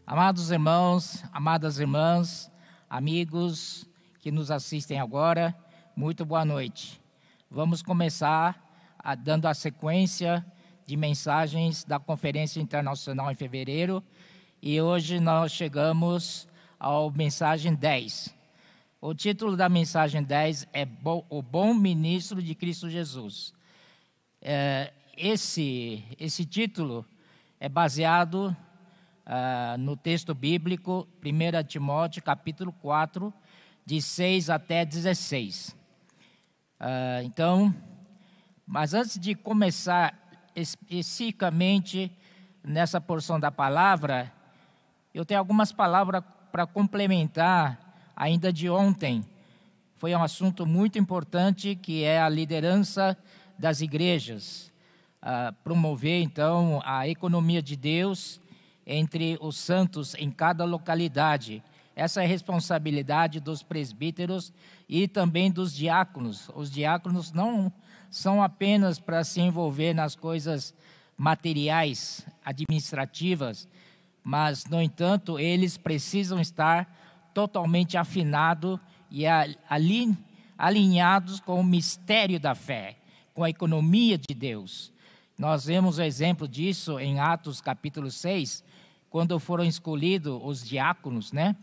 Amados irmãos, amadas irmãs, amigos que nos assistem agora, muito boa noite. Vamos começar dando a sequência de mensagens da Conferência Internacional em fevereiro e hoje nós chegamos ao mensagem 10. O título da mensagem 10 é O Bom Ministro de Cristo Jesus. Esse título é baseado no texto bíblico, 1 Timóteo, capítulo 4, de 6 até 16. Mas antes de começar especificamente nessa porção da palavra, eu tenho algumas palavras para complementar ainda de ontem. Foi um assunto muito importante, que é a liderança das igrejas. Promover, então, a economia de Deus entre os santos em cada localidade. Essa é a responsabilidade dos presbíteros e também dos diáconos. Os diáconos não são apenas para se envolver nas coisas materiais, administrativas, mas, no entanto, eles precisam estar totalmente afinados e alinhados com o mistério da fé, com a economia de Deus. Nós vemos o exemplo disso em Atos capítulo 6, quando foram escolhidos os diáconos, né?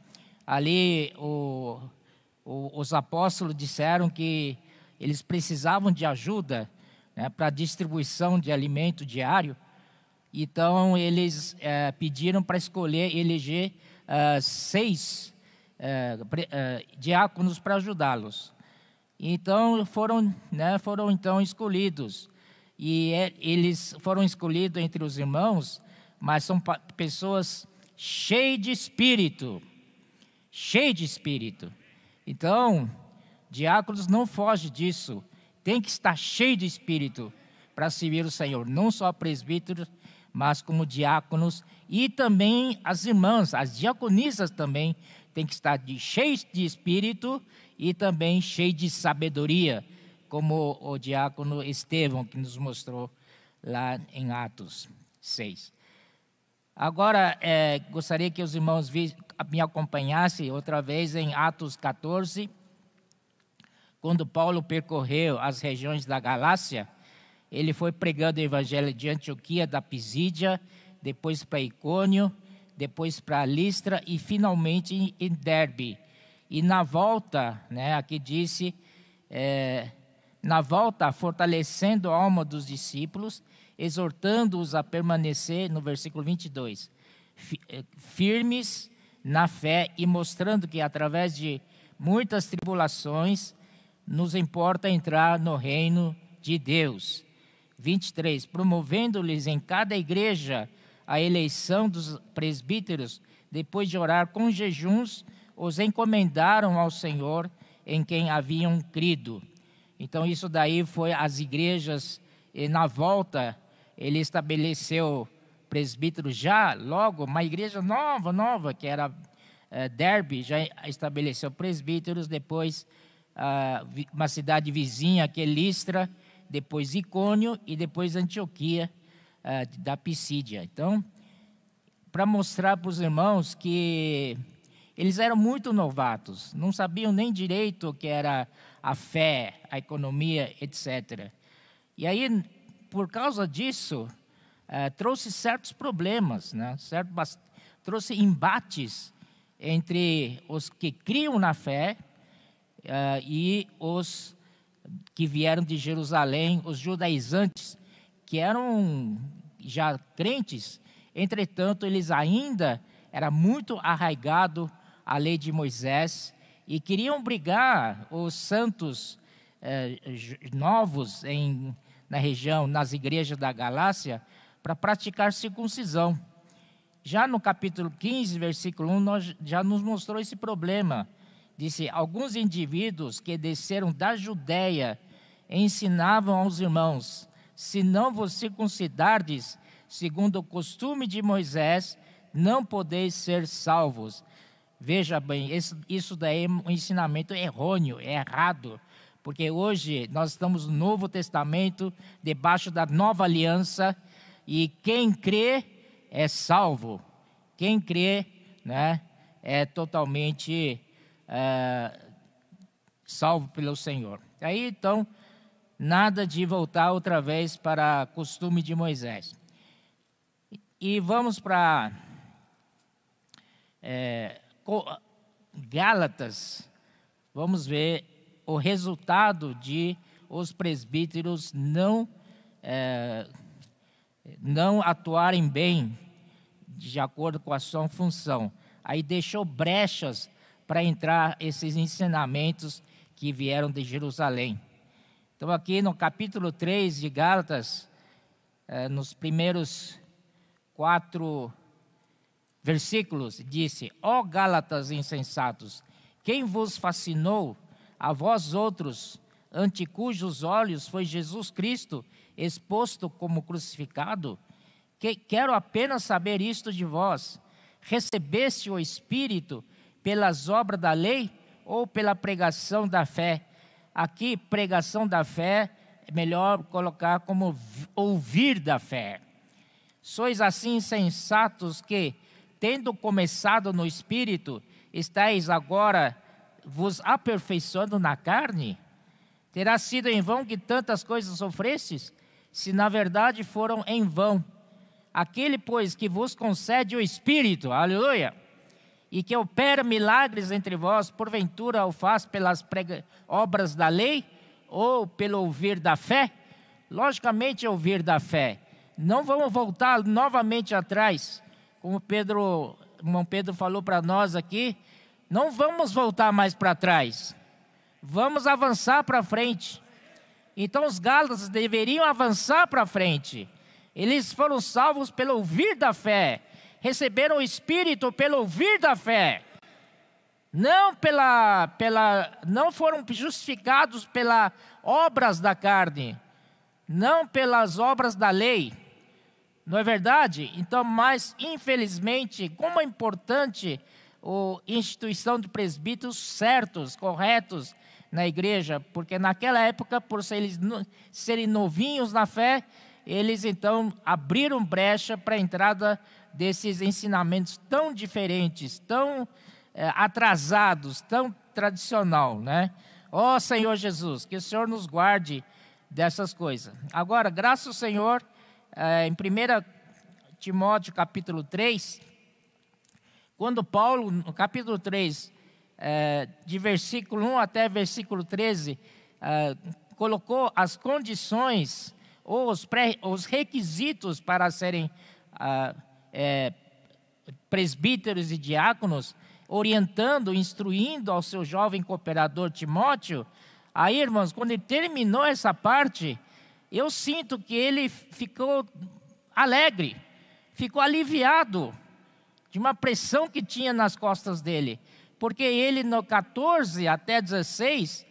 Ali os apóstolos disseram que eles precisavam de ajuda, né, para a distribuição de alimento diário. Então eles pediram para eleger 6 diáconos para ajudá-los. Então foram então escolhidos. E eles foram escolhidos entre os irmãos, mas são pessoas cheias de espírito. Então, diáconos não fogem disso. Tem que estar cheio de espírito para servir o Senhor. Não só presbíteros, mas como diáconos. E também as irmãs, as diaconisas também, têm que estar cheias de espírito e também cheias de sabedoria, como o diácono Estevão, que nos mostrou lá em Atos 6. Agora, gostaria que os irmãos me acompanhassem outra vez em Atos 14, quando Paulo percorreu as regiões da Galácia. Ele foi pregando o evangelho de Antioquia, da Pisídia, depois para Icônio, depois para Listra e finalmente em Derbe. E na volta, né, aqui disse, na volta, fortalecendo a alma dos discípulos, exortando-os a permanecer, no versículo 22, firmes na fé e mostrando que através de muitas tribulações nos importa entrar no reino de Deus. 23, promovendo-lhes em cada igreja a eleição dos presbíteros, depois de orar com jejuns, os encomendaram ao Senhor em quem haviam crido. Então isso daí foi as igrejas, e na volta ele estabeleceu presbíteros já, logo, uma igreja nova, que era Derbe, já estabeleceu presbíteros, depois uma cidade vizinha, que é Listra, depois Icônio e depois Antioquia, da Pisídia. Então, para mostrar para os irmãos que eles eram muito novatos, não sabiam nem direito o que era a fé, a economia, etc. E aí, por causa disso, trouxe certos problemas, né? Trouxe embates entre os que criam na fé e os que vieram de Jerusalém, os judaizantes, que eram já crentes. Entretanto, eles ainda eram muito arraigados à lei de Moisés e queriam obrigar os santos novos na região, nas igrejas da Galácia, para praticar circuncisão. Já no capítulo 15, versículo 1, já nos mostrou esse problema, Disse: alguns indivíduos que desceram da Judéia ensinavam aos irmãos: se não vos circuncidardes segundo o costume de Moisés, não podeis ser salvos. Veja bem, isso daí é um ensinamento errôneo, é errado, porque hoje nós estamos no Novo Testamento, debaixo da nova aliança, e quem crê é salvo. Quem crê, né, é totalmente salvo pelo Senhor. Aí então, nada de voltar outra vez para o costume de Moisés. E vamos para Gálatas. Vamos ver o resultado de os presbíteros não atuarem bem de acordo com a sua função. Aí deixou brechas para entrar esses ensinamentos que vieram de Jerusalém. Então aqui no capítulo 3 de Gálatas, nos primeiros 4 versículos, disse: ó Gálatas insensatos, quem vos fascinou, a vós outros, ante cujos olhos foi Jesus Cristo exposto como crucificado? Quero apenas saber isto de vós: recebeste o Espírito pelas obras da lei ou pela pregação da fé? Aqui, pregação da fé, é melhor colocar como ouvir da fé. Sois assim insensatos que, tendo começado no Espírito, estáis agora vos aperfeiçoando na carne? Terá sido em vão que tantas coisas sofrestes, se na verdade foram em vão. Aquele, pois, que vos concede o Espírito, aleluia, e que opera milagres entre vós, porventura o faz pelas obras da lei ou pelo ouvir da fé? Logicamente, ouvir da fé. Não vamos voltar novamente atrás, como irmão Pedro falou para nós aqui. Não vamos voltar mais para trás, vamos avançar para frente. Então os Gálatas deveriam avançar para frente. Eles foram salvos pelo ouvir da fé, receberam o Espírito pelo ouvir da fé, não não foram justificados pelas obras da carne, não pelas obras da lei. Não é verdade? Então, mas infelizmente, como é importante a instituição de presbíteros certos, corretos na igreja, porque naquela época, por serem novinhos na fé, eles então abriram brecha para a entrada desses ensinamentos tão diferentes, tão atrasados, tão tradicional, né? Ó Senhor Jesus, que o Senhor nos guarde dessas coisas. Agora, graças ao Senhor, em 1 Timóteo capítulo 3, quando Paulo, no capítulo 3, de versículo 1 até versículo 13, colocou as condições ou os requisitos para serem presbíteros e diáconos, orientando, instruindo ao seu jovem cooperador Timóteo. Aí, irmãos, quando ele terminou essa parte, eu sinto que ele ficou alegre, ficou aliviado de uma pressão que tinha nas costas dele, porque ele no 14 até 16,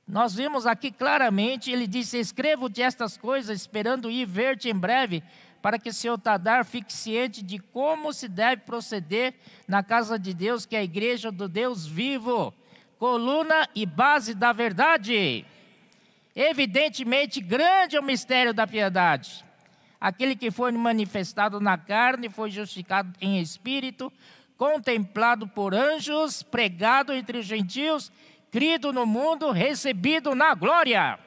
nós vimos aqui claramente, ele disse: escrevo-te estas coisas, esperando ir ver-te em breve, para que seu tardar fique ciente de como se deve proceder na casa de Deus, que é a igreja do Deus vivo, coluna e base da verdade. Evidentemente, grande é o mistério da piedade. Aquele que foi manifestado na carne, foi justificado em espírito, contemplado por anjos, pregado entre os gentios, crido no mundo, recebido na glória.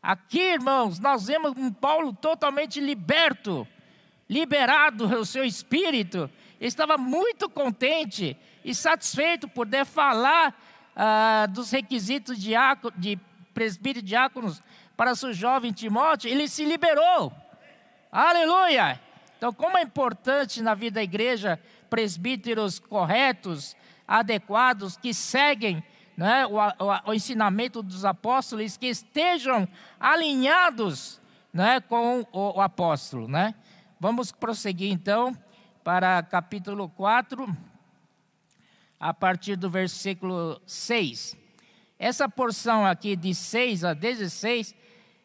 Aqui, irmãos, nós vemos um Paulo totalmente liberado o seu espírito. Ele estava muito contente e satisfeito por poder falar dos requisitos de presbítero e diáconos para seu jovem Timóteo. Ele se liberou. Aleluia! Então, como é importante na vida da igreja presbíteros corretos, adequados, que seguem, né, o ensinamento dos apóstolos, que estejam alinhados, né, com o apóstolo, né? Vamos prosseguir então para capítulo 4, a partir do versículo 6. Essa porção aqui de 6 a 16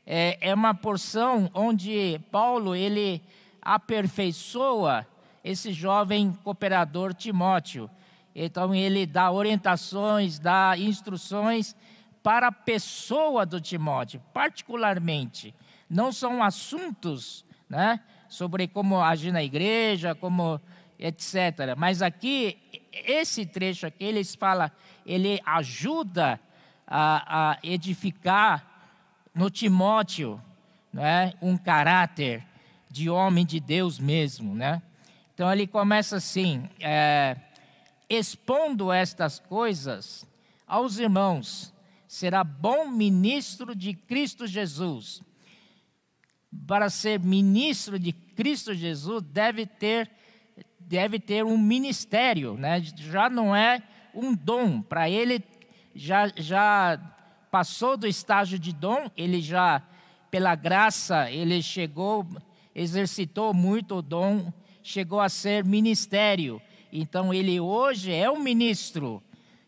é uma porção onde Paulo ele aperfeiçoa esse jovem cooperador Timóteo. Então ele dá orientações, dá instruções para a pessoa do Timóteo, particularmente. Não são assuntos, né, sobre como agir na igreja, como etc. Mas aqui, esse trecho aqui, ele ajuda a edificar no Timóteo, né, um caráter de homem de Deus mesmo, né? Então ele começa assim, expondo estas coisas aos irmãos, será bom ministro de Cristo Jesus. Para ser ministro de Cristo Jesus, deve ter um ministério, né? Já não é um dom. Para ele, já passou do estágio de dom, ele já, pela graça, ele exercitou muito o dom, chegou a ser ministério. Então, ele hoje é um ministro.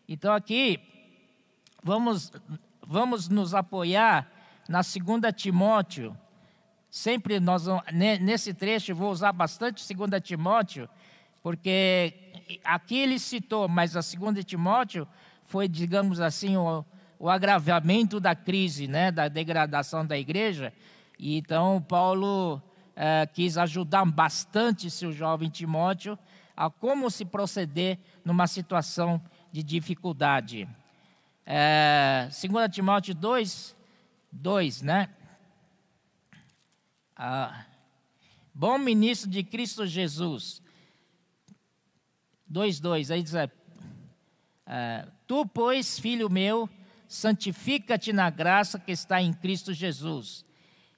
Então, aqui, vamos nos apoiar na 2 Timóteo. Sempre nesse trecho, vou usar bastante 2 Timóteo, porque aqui ele citou, mas a 2 Timóteo foi, digamos assim, o agravamento da crise, né, da degradação da igreja. E então, Paulo quis ajudar bastante seu jovem Timóteo a como se proceder numa situação de dificuldade. 2 Timóteo 2, né? Bom ministro de Cristo Jesus. 2:2, aí diz: tu, pois, filho meu, santifica-te na graça que está em Cristo Jesus.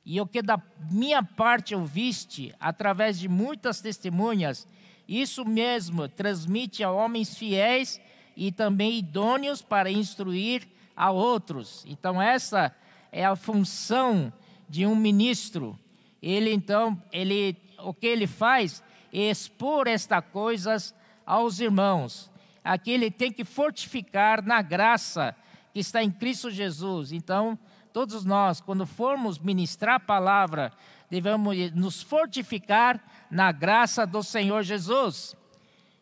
E o que da minha parte ouviste, através de muitas testemunhas, isso mesmo transmite a homens fiéis e também idôneos para instruir a outros. Então essa é a função de um ministro. O que ele faz é expor estas coisas aos irmãos. Aqui ele tem que fortificar na graça que está em Cristo Jesus. Então, todos nós, quando formos ministrar a palavra, devemos nos fortificar na graça do Senhor Jesus.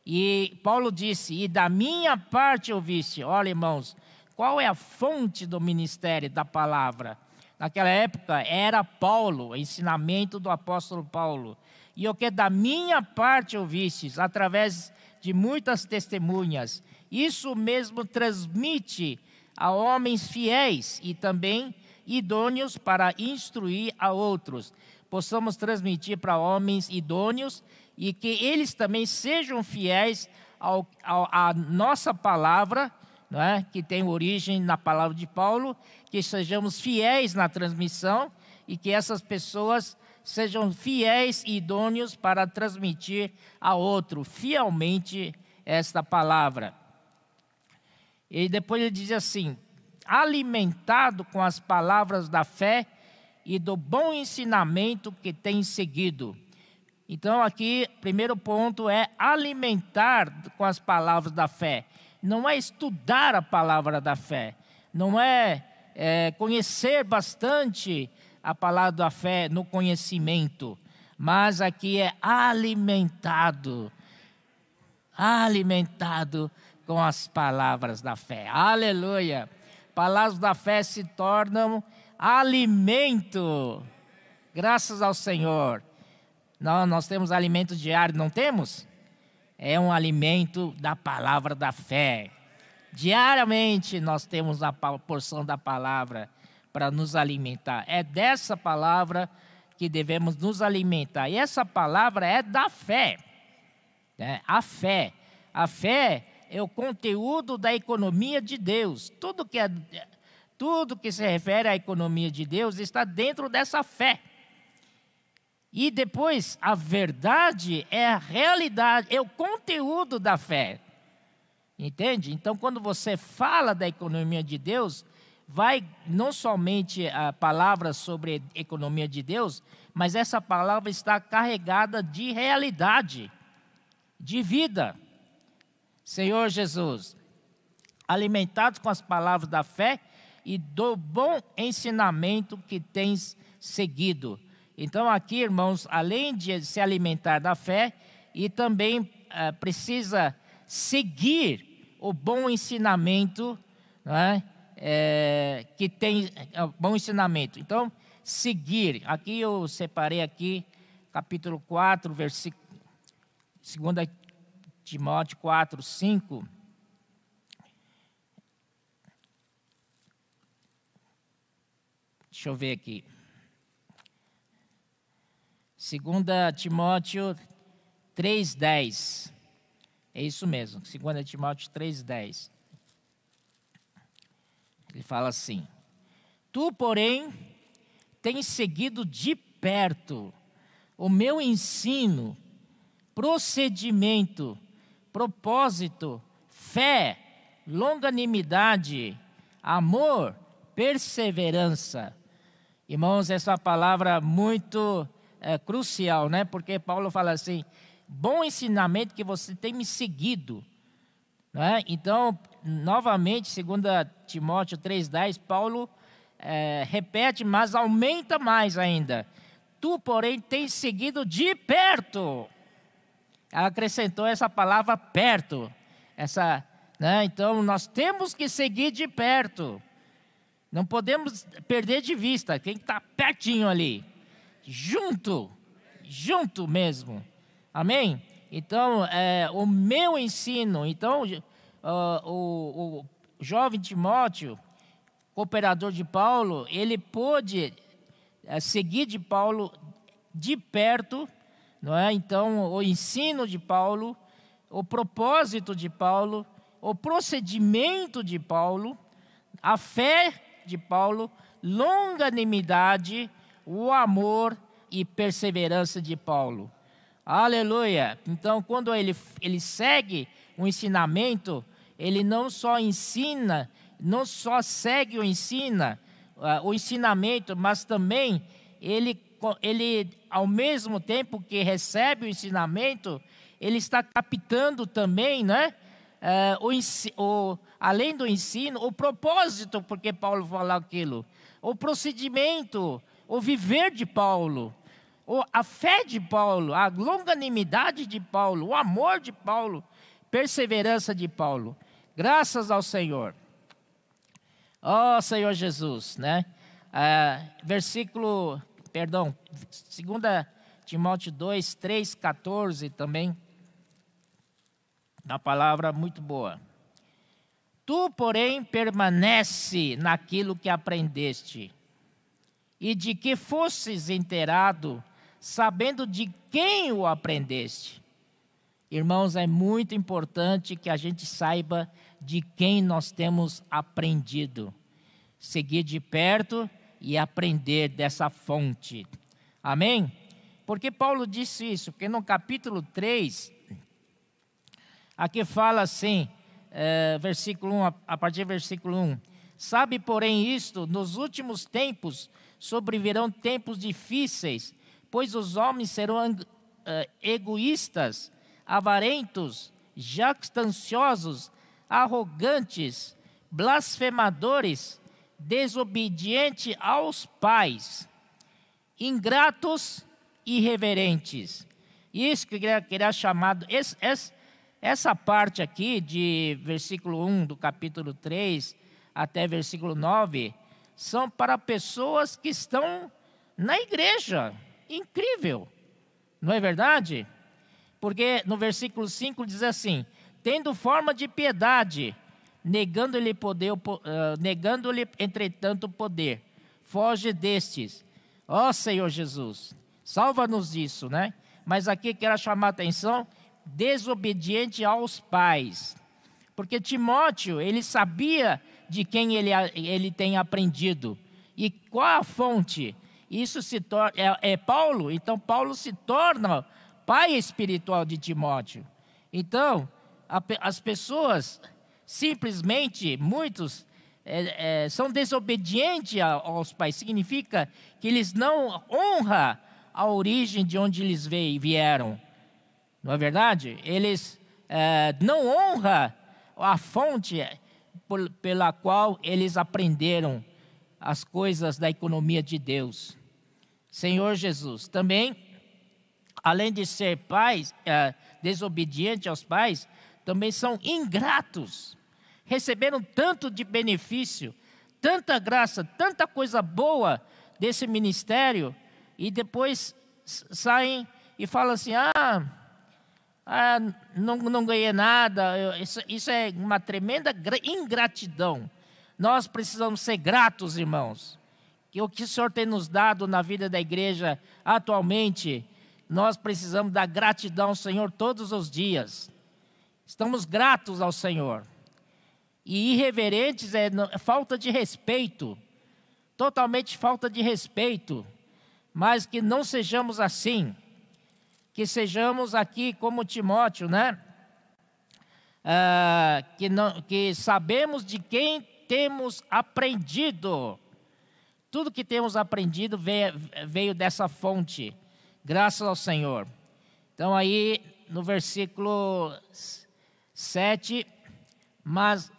E Paulo disse: e da minha parte ouviste. Olha, irmãos, qual é a fonte do ministério da palavra? Naquela época era Paulo, o ensinamento do apóstolo Paulo. E o que da minha parte ouvistes, através de muitas testemunhas, isso mesmo transmite a homens fiéis e também idôneos para instruir a outros. Possamos transmitir para homens idôneos e que eles também sejam fiéis à nossa palavra, não é? Que tem origem na palavra de Paulo, que sejamos fiéis na transmissão e que essas pessoas sejam fiéis e idôneos para transmitir a outro fielmente esta palavra. E depois ele diz assim: alimentado com as palavras da fé e do bom ensinamento que tem seguido. Então aqui, primeiro ponto é alimentar com as palavras da fé. Não é estudar a palavra da fé, não é conhecer bastante a palavra da fé no conhecimento, mas aqui é alimentado com as palavras da fé. Aleluia! Palavras da fé se tornam alimento. Graças ao Senhor. Nós temos alimento diário, não temos? É um alimento da palavra da fé. Diariamente nós temos a porção da palavra para nos alimentar. É dessa palavra que devemos nos alimentar. E essa palavra é da fé, né? A fé é o conteúdo da economia de Deus. Tudo que se refere à economia de Deus está dentro dessa fé. E depois, a verdade é a realidade, é o conteúdo da fé. Entende? Então, quando você fala da economia de Deus, vai não somente a palavra sobre a economia de Deus, mas essa palavra está carregada de realidade, de vida. Senhor Jesus, alimentados com as palavras da fé e do bom ensinamento que tens seguido. Então aqui, irmãos, além de se alimentar da fé, e também precisa seguir o bom ensinamento, né? Que tem bom ensinamento. Então, seguir. Aqui eu separei aqui, capítulo 4, versículo 2 Timóteo 4, 5. Deixa eu ver aqui. 2 Timóteo 3:10. É isso mesmo, 2 Timóteo 3:10. Ele fala assim: Tu, porém, tens seguido de perto o meu ensino, procedimento, propósito, fé, longanimidade, amor, perseverança. Irmãos, essa é uma palavra muito crucial, né? Porque Paulo fala assim: bom ensinamento que você tem me seguido, né? Então, novamente, 2 Timóteo 3:10, Paulo repete, mas aumenta mais ainda. Tu, porém, tens seguido de perto. Ela acrescentou essa palavra perto. Né? Então, nós temos que seguir de perto. Não podemos perder de vista quem está pertinho ali. Junto mesmo. Amém? Então, o meu ensino. Então, o jovem Timóteo, cooperador de Paulo, ele pôde seguir de Paulo de perto, não é? Então, o ensino de Paulo, o propósito de Paulo, o procedimento de Paulo, a fé de Paulo, longanimidade, o amor e perseverança de Paulo. Aleluia! Então, quando ele segue o ensinamento, ele não só ensina, não só segue o ensinamento, mas também ele, ao mesmo tempo que recebe o ensinamento, ele está captando também, né? Além do ensino, o propósito, porque Paulo fala aquilo, o procedimento, o viver de Paulo, a fé de Paulo, a longanimidade de Paulo, o amor de Paulo, perseverança de Paulo. Graças ao Senhor. Ó Senhor Jesus, né? 2 Timóteo 2, 3, 14 também. Uma palavra muito boa. Tu, porém, permanece naquilo que aprendeste, e de que fosses inteirado, sabendo de quem o aprendeste. Irmãos, é muito importante que a gente saiba de quem nós temos aprendido. Seguir de perto e aprender dessa fonte. Amém? Porque Paulo disse isso, porque no capítulo 3, aqui fala assim, versículo 1, a partir do versículo 1. Sabe, porém, isto, nos últimos tempos sobrevirão tempos difíceis, pois os homens serão egoístas, avarentos, jactanciosos, arrogantes, blasfemadores, desobedientes aos pais, ingratos e irreverentes. Isso que queria chamado, essa parte aqui de versículo 1 do capítulo 3 até versículo 9, são para pessoas que estão na igreja. Incrível, não é verdade? Porque no versículo 5 diz assim: tendo forma de piedade, negando-lhe entretanto o poder, foge destes. Ó Senhor Jesus, salva-nos disso, né? Mas aqui quero chamar a atenção, desobediente aos pais. Porque Timóteo, ele sabia de quem ele tem aprendido. E qual a fonte? Isso se torna, Paulo, então Paulo se torna pai espiritual de Timóteo. Então, as pessoas, simplesmente, muitos são desobedientes aos pais. Significa que eles não honram a origem de onde eles vieram. Não é verdade? Eles não honra a fonte pela qual eles aprenderam as coisas da economia de Deus. Senhor Jesus, também, além de ser pais, desobedientes aos pais, também são ingratos. Receberam tanto de benefício, tanta graça, tanta coisa boa desse ministério, e depois saem e falam assim, não ganhei nada. Isso é uma tremenda ingratidão. Nós precisamos ser gratos, irmãos. Que o que o Senhor tem nos dado na vida da igreja atualmente, nós precisamos dar gratidão ao Senhor todos os dias. Estamos gratos ao Senhor. E irreverentes é falta de respeito, totalmente falta de respeito. Mas que não sejamos assim, que sejamos aqui como Timóteo, né? Que sabemos de quem temos aprendido. Tudo que temos aprendido veio dessa fonte, graças ao Senhor. Então aí no versículo 7, mas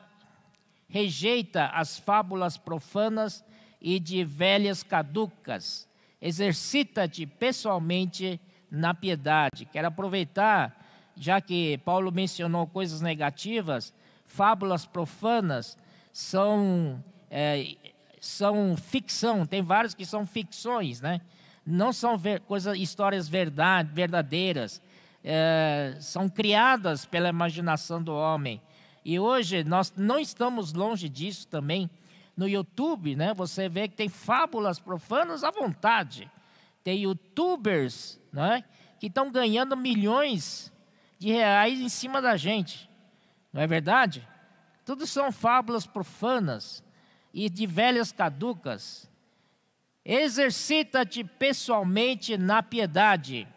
rejeita as fábulas profanas e de velhas caducas. Exercita-te pessoalmente na piedade. Quero aproveitar, já que Paulo mencionou coisas negativas, fábulas profanas são ficção, tem vários que são ficções, né? Não são histórias verdadeiras, são criadas pela imaginação do homem. E hoje nós não estamos longe disso também. No YouTube, né, você vê que tem fábulas profanas à vontade. Tem youtubers, né, que estão ganhando milhões de reais em cima da gente. Não é verdade? Tudo são fábulas profanas e de velhas caducas. Exercita-te pessoalmente na piedade.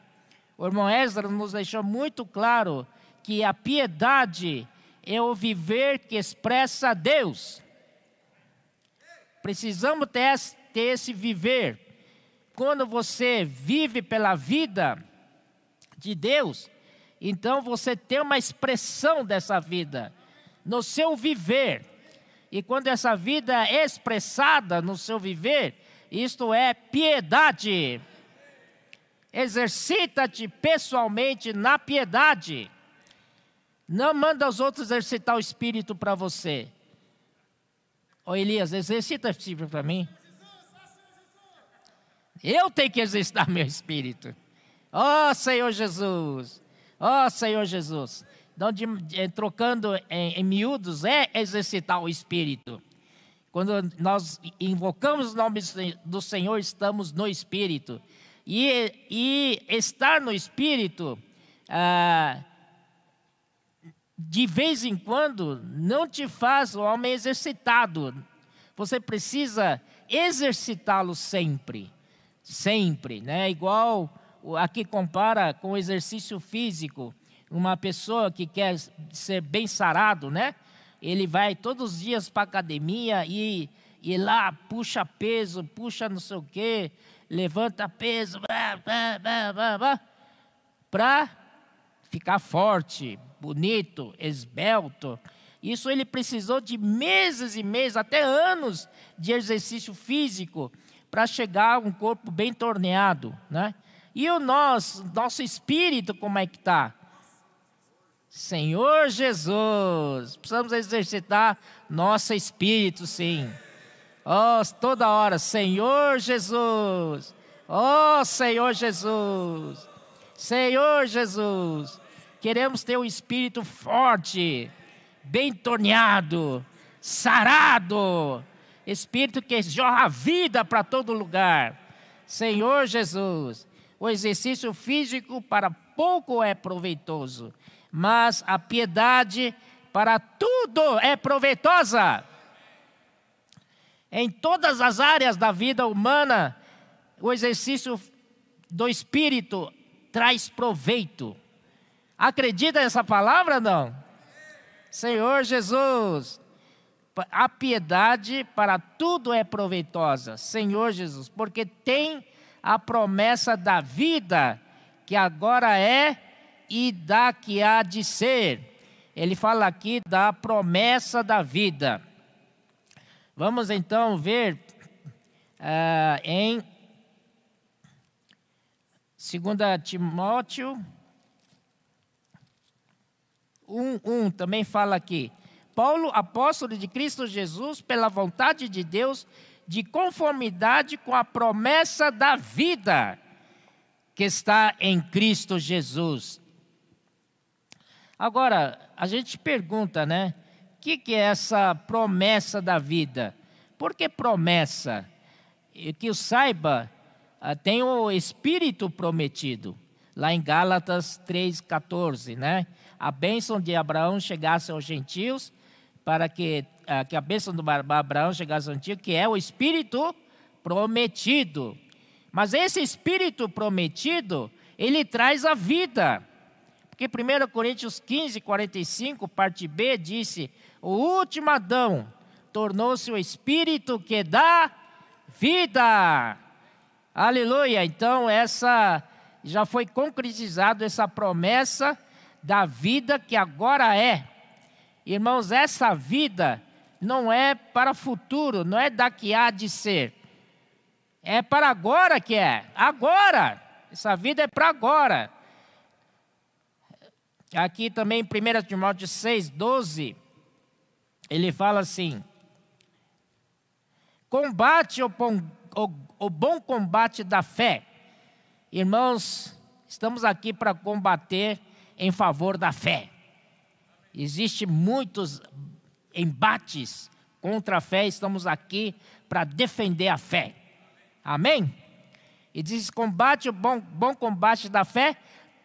O irmão Esdras nos deixou muito claro que a piedade é o viver que expressa a Deus. Precisamos ter esse viver. Quando você vive pela vida de Deus, então você tem uma expressão dessa vida no seu viver. E quando essa vida é expressada no seu viver, isto é piedade. Exercita-te pessoalmente na piedade. Não manda os outros exercitar o Espírito para você. Ô Elias, exercita o Espírito para mim. Eu tenho que exercitar meu Espírito. Ó Senhor Jesus. Ó Senhor Jesus. Então, trocando em miúdos, é exercitar o Espírito. Quando nós invocamos o nome do Senhor, estamos no Espírito. E estar no Espírito, de vez em quando, não te faz o homem exercitado. Você precisa exercitá-lo sempre. Sempre, né? Igual aqui compara com o exercício físico. Uma pessoa que quer ser bem sarado, né? Ele vai todos os dias para a academia e lá puxa peso, puxa não sei o quê, levanta peso, para ficar forte, bonito, esbelto. Isso ele precisou de meses e meses, até anos de exercício físico para chegar a um corpo bem torneado, né? E o nosso espírito, como é que está? Senhor Jesus, precisamos exercitar nosso espírito, sim. Oh, toda hora, Senhor Jesus. Oh, Senhor Jesus. Senhor Jesus. Queremos ter um espírito forte, bem torneado, sarado. Espírito que jorra vida para todo lugar. Senhor Jesus. O exercício físico para pouco é proveitoso, mas a piedade para tudo é proveitosa. Em todas as áreas da vida humana, o exercício do Espírito traz proveito. Acredita nessa palavra ou não? Senhor Jesus, a piedade para tudo é proveitosa. Senhor Jesus, porque tem a promessa da vida que agora é e da que há de ser. Ele fala aqui da promessa da vida. Vamos então ver em 2 Timóteo 1:1 também fala aqui. Paulo, apóstolo de Cristo Jesus, pela vontade de Deus, de conformidade com a promessa da vida que está em Cristo Jesus. Agora, a gente pergunta, né? O que é essa promessa da vida? Por que promessa? Que eu saiba, tem o Espírito prometido. Lá em Gálatas 3,14, né? A bênção de Abraão chegasse aos gentios, para que a bênção do Abraão chegasse aos gentios, que é o Espírito prometido. Mas esse Espírito prometido, ele traz a vida. Porque 1 Coríntios 15:45, parte B, disse: o último Adão tornou-se o Espírito que dá vida. Aleluia! Então essa já foi concretizado, essa promessa da vida que agora é. Irmãos, essa vida não é para o futuro, não é daqui há de ser. É para agora que é. Agora! Essa vida é para agora. Aqui também em 1 Timóteo 6:12, ele fala assim: combate o bom combate da fé. Irmãos, estamos aqui para combater em favor da fé. Existem muitos embates contra a fé, estamos aqui para defender a fé. Amém? E diz: combate o bom combate da fé,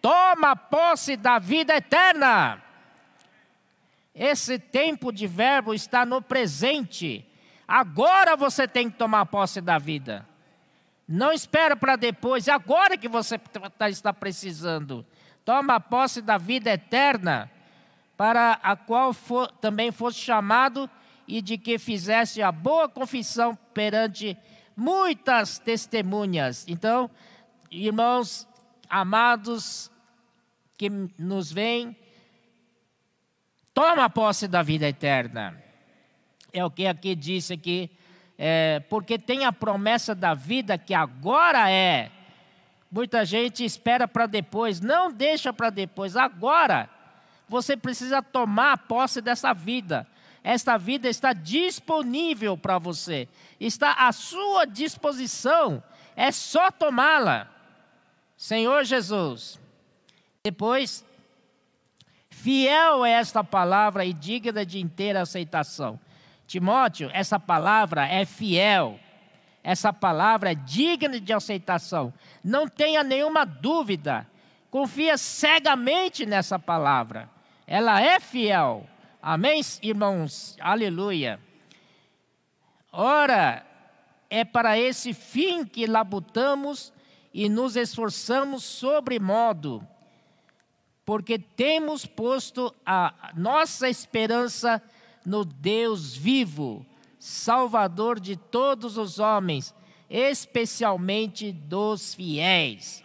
toma posse da vida eterna. Esse tempo de verbo está no presente. Agora você tem que tomar posse da vida. Não espera para depois, é agora que você está precisando. Toma posse da vida eterna, para a qual também fosse chamado, e de que fizesse a boa confissão perante muitas testemunhas. Então, irmãos amados que nos veem, toma posse da vida eterna. É o que aqui disse aqui, porque tem a promessa da vida que agora é. Muita gente espera para depois, não deixa para depois, agora. Você precisa tomar posse dessa vida. Esta vida está disponível para você. Está à sua disposição. É só tomá-la. Senhor Jesus. Depois, fiel é esta palavra e digna de inteira aceitação. Timóteo, essa palavra é fiel. Essa palavra é digna de aceitação. Não tenha nenhuma dúvida. Confia cegamente nessa palavra. Ela é fiel. Amém, irmãos? Aleluia. Ora, é para esse fim que labutamos e nos esforçamos sobremodo, porque temos posto a nossa esperança no Deus vivo, Salvador de todos os homens, especialmente dos fiéis.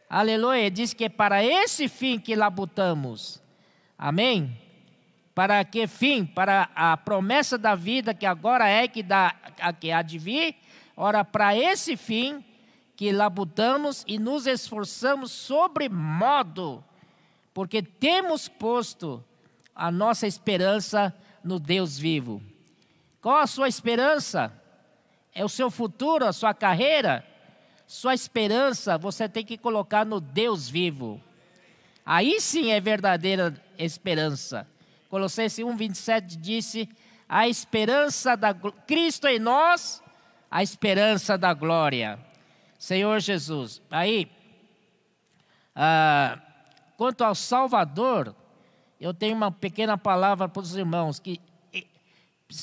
Aleluia. Diz que é para esse fim que labutamos. Amém? Para que fim? Para a promessa da vida que agora é, que há de vir. Ora, para esse fim que labutamos e nos esforçamos sobremodo, porque temos posto a nossa esperança no Deus vivo. Qual a sua esperança? É o seu futuro, a sua carreira? Sua esperança você tem que colocar no Deus vivo. Aí sim é verdadeira esperança. Colossenses 1:27 disse: a esperança da Cristo em nós, a esperança da glória. Senhor Jesus. Aí, quanto ao Salvador, eu tenho uma pequena palavra para os irmãos, que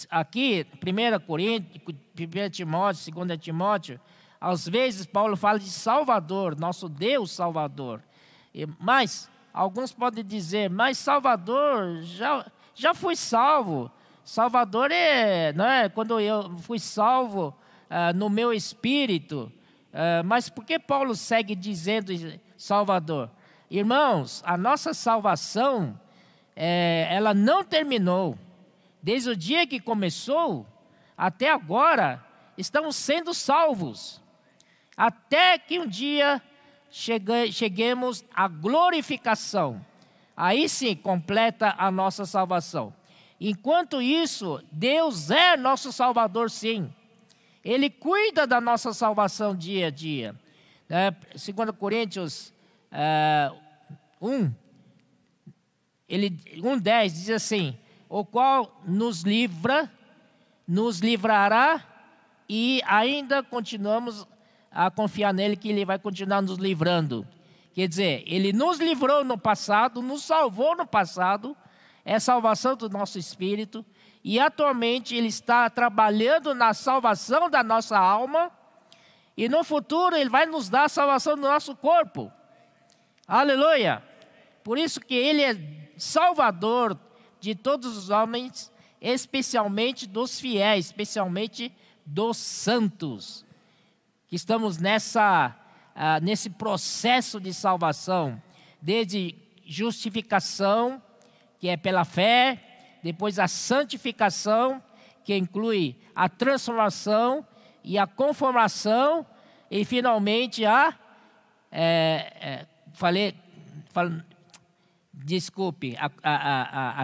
aqui, 1 Coríntios, 1 Timóteo, 2 Timóteo, às vezes Paulo fala de Salvador, nosso Deus Salvador. Mas alguns podem dizer, mas Salvador, já fui salvo. Salvador não é quando eu fui salvo no meu espírito. Mas por que Paulo segue dizendo Salvador? Irmãos, a nossa salvação, ela não terminou. Desde o dia que começou, até agora, estamos sendo salvos. Até que um dia cheguemos à glorificação. Aí sim, completa a nossa salvação. Enquanto isso, Deus é nosso Salvador, sim. Ele cuida da nossa salvação dia a dia. 2 Coríntios 1:10 diz assim: o qual nos livrará, e ainda continuamos a confiar nele, que ele vai continuar nos livrando. Quer dizer, ele nos livrou no passado, nos salvou no passado, é salvação do nosso espírito, e atualmente ele está trabalhando na salvação da nossa alma, e no futuro ele vai nos dar a salvação do nosso corpo. Aleluia! Por isso que ele é salvador de todos os homens, especialmente dos fiéis, especialmente dos santos, que estamos nesse processo de salvação, desde justificação, que é pela fé, depois a santificação, que inclui a transformação e a conformação, e finalmente a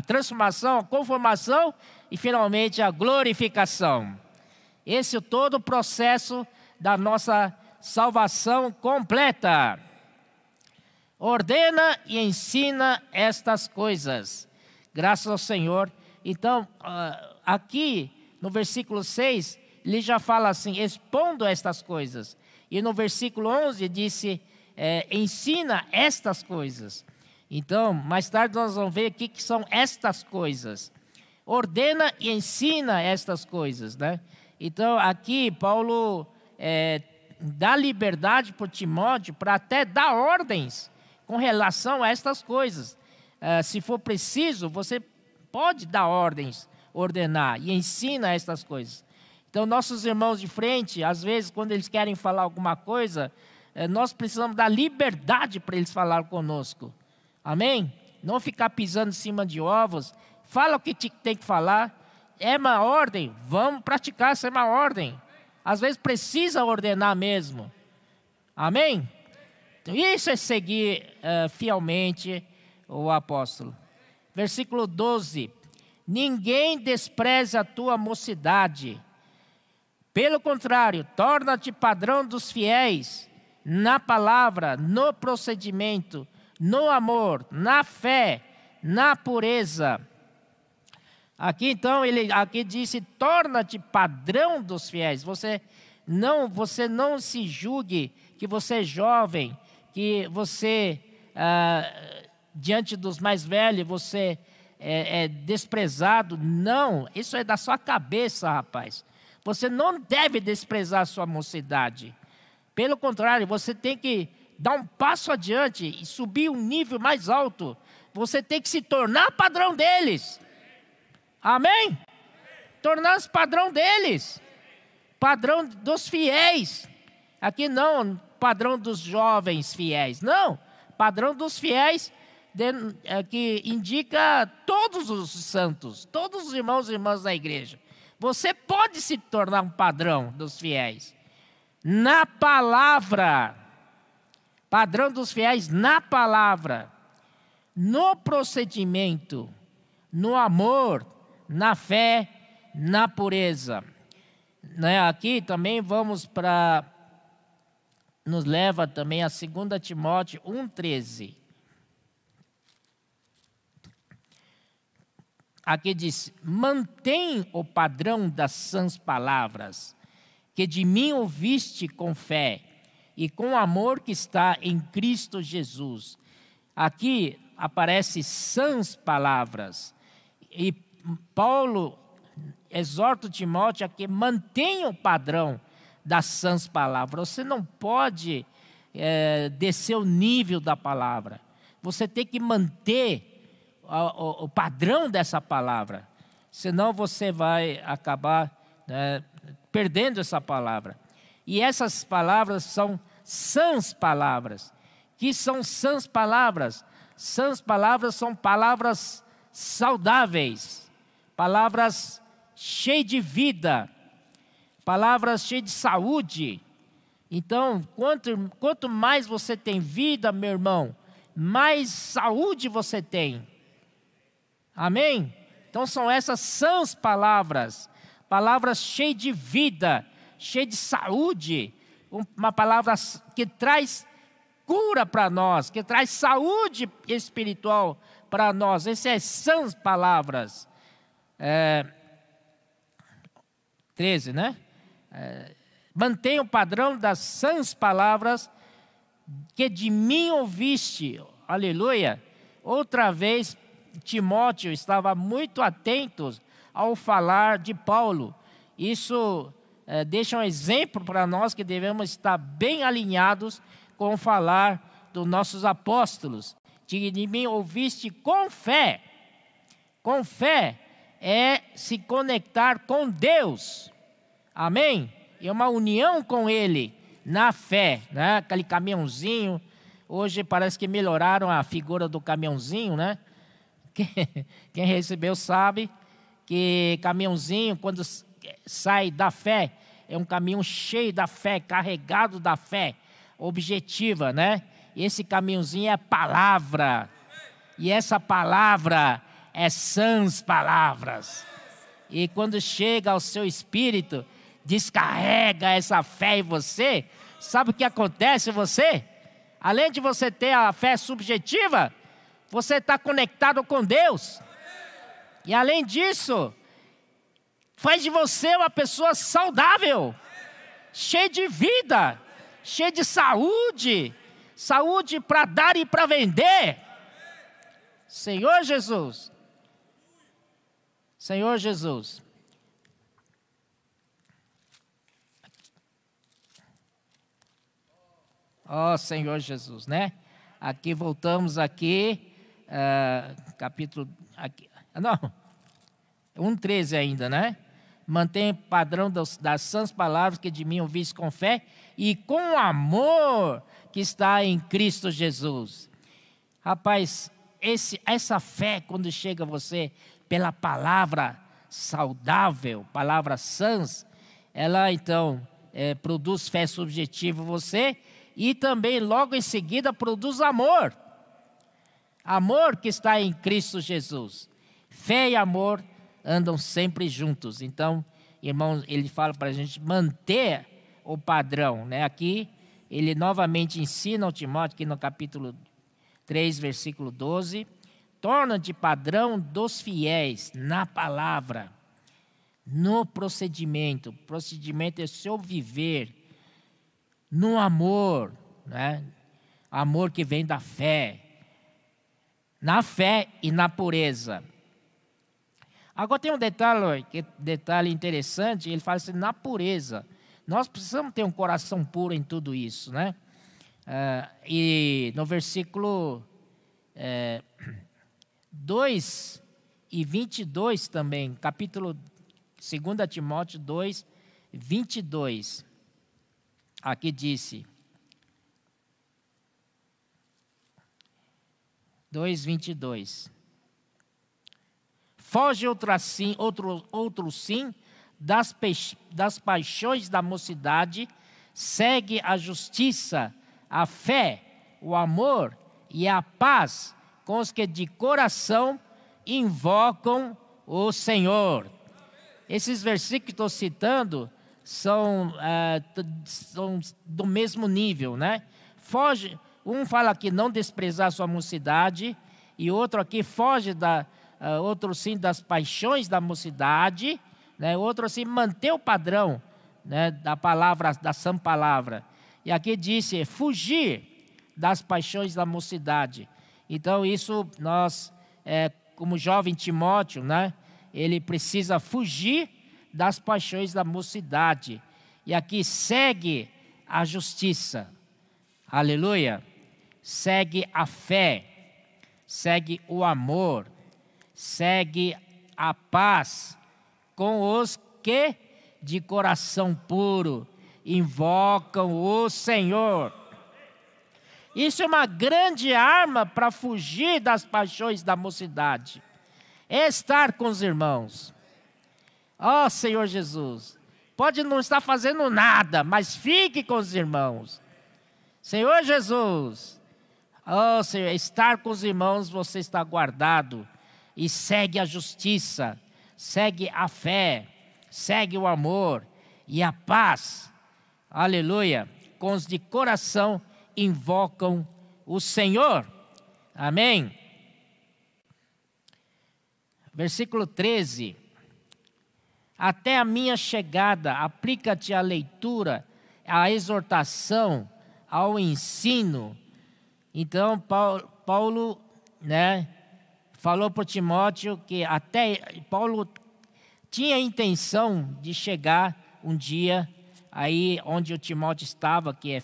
transformação, a conformação e finalmente a glorificação. Esse é todo o processo da nossa salvação completa. Ordena e ensina estas coisas. Graças ao Senhor. Então, aqui no versículo 6, ele já fala assim: expondo estas coisas. E no versículo 11 disse, ensina estas coisas. Então, mais tarde nós vamos ver o que são estas coisas. Ordena e ensina estas coisas, né? Então, aqui Paulo dá liberdade para Timóteo para até dar ordens com relação a estas coisas. Se for preciso, você pode dar ordens, ordenar e ensina estas coisas. Então, nossos irmãos de frente, às vezes, quando eles querem falar alguma coisa, nós precisamos dar liberdade para eles falar conosco. Amém? Não ficar pisando em cima de ovos. Fala o que tem que falar. É uma ordem, vamos praticar essa uma ordem. Às vezes precisa ordenar mesmo. Amém? Então, isso é seguir fielmente o apóstolo. Versículo 12. Ninguém despreze a tua mocidade. Pelo contrário, torna-te padrão dos fiéis na palavra, no procedimento, no amor, na fé, na pureza. Aqui então, ele disse, torna-te padrão dos fiéis. Você não se julgue que você é jovem, que você, diante dos mais velhos, você é desprezado. Não, isso é da sua cabeça, rapaz. Você não deve desprezar a sua mocidade. Pelo contrário, você tem que dar um passo adiante e subir um nível mais alto. Você tem que se tornar padrão deles. Amém? Tornar-se padrão deles. Padrão dos fiéis. Aqui não padrão dos jovens fiéis. Não, padrão dos fiéis que indica todos os santos, todos os irmãos e irmãs da igreja. Você pode se tornar um padrão dos fiéis. Na palavra. Padrão dos fiéis na palavra. No procedimento. No amor. Na fé. Na pureza. Aqui também vamos para... Nos leva também a 2 Timóteo 1,13. Aqui diz, mantém o padrão das sãs palavras, que de mim ouviste com fé, e com amor que está em Cristo Jesus. Aqui aparece sãs palavras, e Paulo exorta Timóteo a que mantenha o padrão das sãs palavras. Você não pode descer o nível da palavra, você tem que manter o padrão dessa palavra, senão você vai acabar perdendo essa palavra. E essas palavras são sãs palavras, Que são sãs palavras? Sãs palavras são palavras saudáveis, palavras cheias de vida, palavras cheias de saúde. Então, quanto mais você tem vida, meu irmão, mais saúde você tem. Amém? Então são essas sãs palavras, palavras cheias de vida, cheias de saúde, uma palavra que traz cura para nós, que traz saúde espiritual para nós. Essas são sãs palavras. 13, né? Mantenha o padrão das sãs palavras que de mim ouviste. Aleluia. Outra vez, Timóteo estava muito atento ao falar de Paulo. Isso deixa um exemplo para nós que devemos estar bem alinhados com o falar dos nossos apóstolos. De mim ouviste com fé. Com fé é se conectar com Deus. Amém? É uma união com Ele na fé, né? Aquele caminhãozinho. Hoje parece que melhoraram a figura do caminhãozinho, né? Quem recebeu sabe que caminhãozinho, quando sai da fé, é um caminhão cheio da fé, carregado da fé, objetiva, né? E esse caminhãozinho é palavra. E essa palavra é sãs palavras. E quando chega ao seu espírito, descarrega essa fé em você, sabe o que acontece em você? Além de você ter a fé subjetiva, você está conectado com Deus. E além disso, faz de você uma pessoa saudável, cheia de vida, cheia de saúde, saúde para dar e para vender. Senhor Jesus. Senhor Jesus. Ó Senhor Jesus, né? Aqui voltamos aqui, capítulo, aqui, não, 1:13 ainda, né? Mantenha o padrão das sãs palavras que de mim ouviste com fé e com o amor que está em Cristo Jesus. Rapaz, essa fé, quando chega a você pela palavra saudável, palavra sãs, ela então produz fé subjetiva em você e também logo em seguida produz amor. Amor que está em Cristo Jesus. Fé e amor andam sempre juntos. Então, irmãos, ele fala para a gente manter o padrão, né? Aqui, ele novamente ensina ao Timóteo, aqui no capítulo 3, versículo 12, torna-te padrão dos fiéis na palavra, no procedimento. Procedimento é seu viver, no amor, né? Amor que vem da fé, na fé e na pureza. Agora tem um detalhe interessante, ele fala assim, na pureza. Nós precisamos ter um coração puro em tudo isso, né? E no versículo 2 e 22 também, capítulo 2 Timóteo 2, 22. Aqui disse, 2:22. Foge outro sim das paixões da mocidade, segue a justiça, a fé, o amor e a paz com os que de coração invocam o Senhor. Esses versículos que estou citando são do mesmo nível, né? Foge, um fala aqui não desprezar sua mocidade, e outro aqui foge outro sim das paixões da mocidade, né? Outro assim manter o padrão, né? Da palavra, da sã palavra. E aqui disse fugir das paixões da mocidade. Então isso nós, como jovem Timóteo, né? Ele precisa fugir das paixões da mocidade. E aqui segue a justiça. Aleluia. Segue a fé. Segue o amor. Segue a paz com os que de coração puro invocam o Senhor. Isso é uma grande arma para fugir das paixões da mocidade. É estar com os irmãos. Ó Senhor Jesus, pode não estar fazendo nada, mas fique com os irmãos. Senhor Jesus, ó Senhor, estar com os irmãos, você está guardado. E segue a justiça, segue a fé, segue o amor e a paz. Aleluia. Com os de coração invocam o Senhor. Amém. Versículo 13. Até a minha chegada, aplica-te à leitura, à exortação, ao ensino. Então, Paulo, falou para Timóteo que até Paulo tinha a intenção de chegar um dia aí onde o Timóteo estava, que é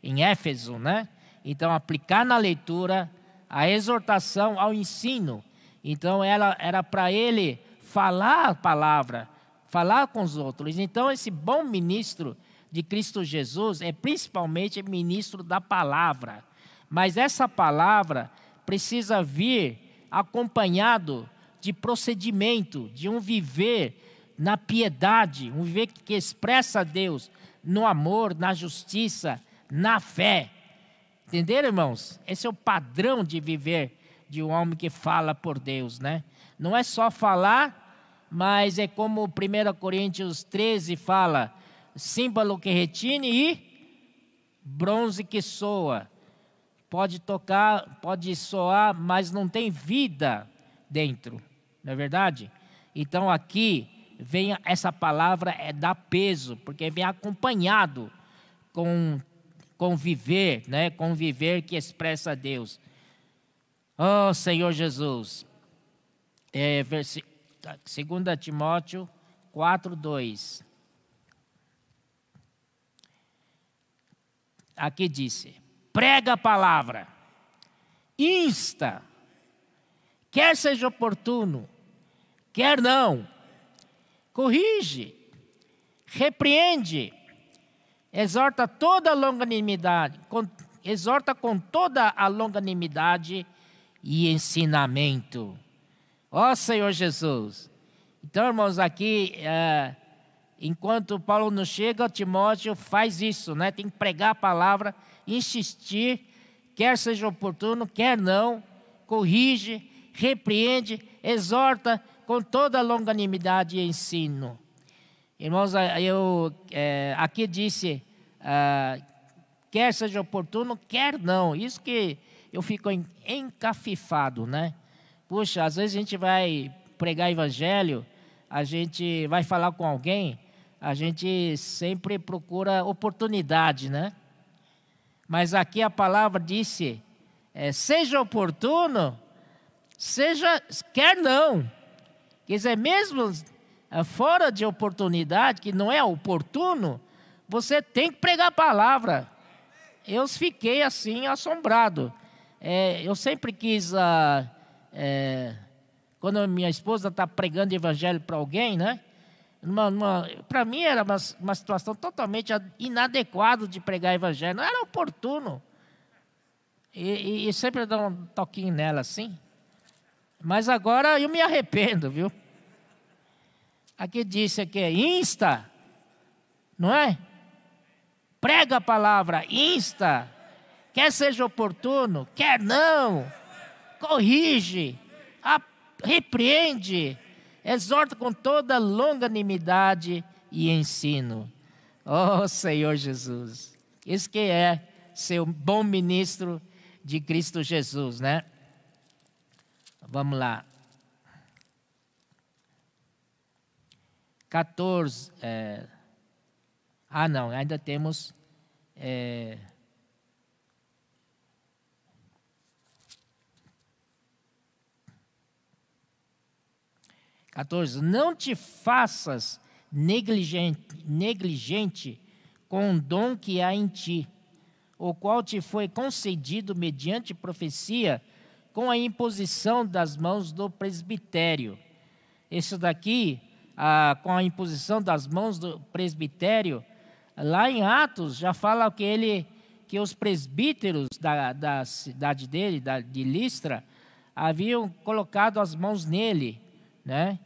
em Éfeso, né? Então, aplicar na leitura, a exortação ao ensino. Então, era para ele falar a palavra, falar com os outros. Então, esse bom ministro de Cristo Jesus é principalmente ministro da palavra. Mas essa palavra precisa vir acompanhado de procedimento, de um viver na piedade, um viver que expressa a Deus no amor, na justiça, na fé. Entenderam, irmãos? Esse é o padrão de viver de um homem que fala por Deus, né? Não é só falar, mas é como 1 Coríntios 13 fala, símbolo que retine e bronze que soa. Pode tocar, pode soar, mas não tem vida dentro, não é verdade? Então aqui vem essa palavra, dá peso, porque vem acompanhado com viver, né? Com viver que expressa a Deus. Oh Senhor Jesus, 2 Timóteo 4:2. Aqui disse, prega a palavra, insta, quer seja oportuno, quer não, corrige, repreende, exorta toda a longanimidade, exorta com toda a longanimidade e ensinamento. Ó Senhor Jesus. Então, irmãos, aqui, enquanto Paulo não chega, Timóteo faz isso, né? Tem que pregar a palavra, insistir, quer seja oportuno, quer não, corrige, repreende, exorta com toda a longanimidade e ensino. Irmãos, aqui disse, quer seja oportuno, quer não. Isso que eu fico encafifado, né? Puxa, às vezes a gente vai pregar evangelho, a gente vai falar com alguém, a gente sempre procura oportunidade, né? Mas aqui a palavra disse, seja oportuno, quer não. Quer dizer, mesmo fora de oportunidade, que não é oportuno, você tem que pregar a palavra. Eu fiquei assim assombrado. Eu sempre quis, quando minha esposa está pregando evangelho para alguém, né? Para mim era uma situação totalmente inadequada de pregar evangelho, não era oportuno. E sempre dá um toquinho nela assim. Mas agora eu me arrependo, viu? Aqui disse aqui, insta, não é? Prega a palavra, insta, quer seja oportuno, quer não, corrige, repreende, exorta com toda longanimidade e ensino. Oh Senhor Jesus, isso que é ser um bom ministro de Cristo Jesus, né? Vamos lá. 14. Não, ainda temos. 14. Não te faças negligente com o dom que há em ti, o qual te foi concedido mediante profecia, com a imposição das mãos do presbitério. Isso daqui, com a imposição das mãos do presbitério, lá em Atos já fala que que os presbíteros da cidade dele, de Listra, haviam colocado as mãos nele, né?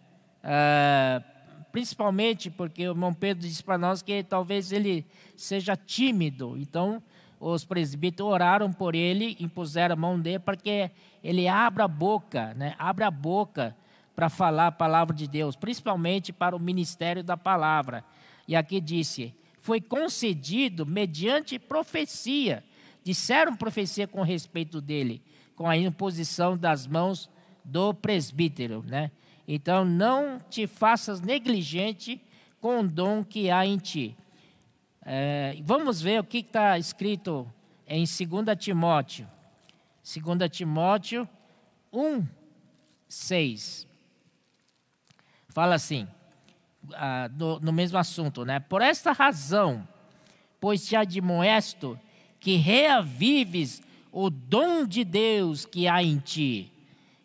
Principalmente porque o irmão Pedro disse para nós que talvez ele seja tímido. Então, os presbíteros oraram por ele, impuseram a mão dele para que ele abra a boca, né? Abra a boca para falar a palavra de Deus, principalmente para o ministério da palavra. E aqui disse, foi concedido mediante profecia. Disseram profecia com respeito dele, com a imposição das mãos do presbítero, né? Então, não te faças negligente com o dom que há em ti. Vamos ver o que está escrito em 2 Timóteo. 2 Timóteo 1:6. Fala assim, no mesmo assunto, né? Por esta razão, pois te admoesto que reavives o dom de Deus que há em ti,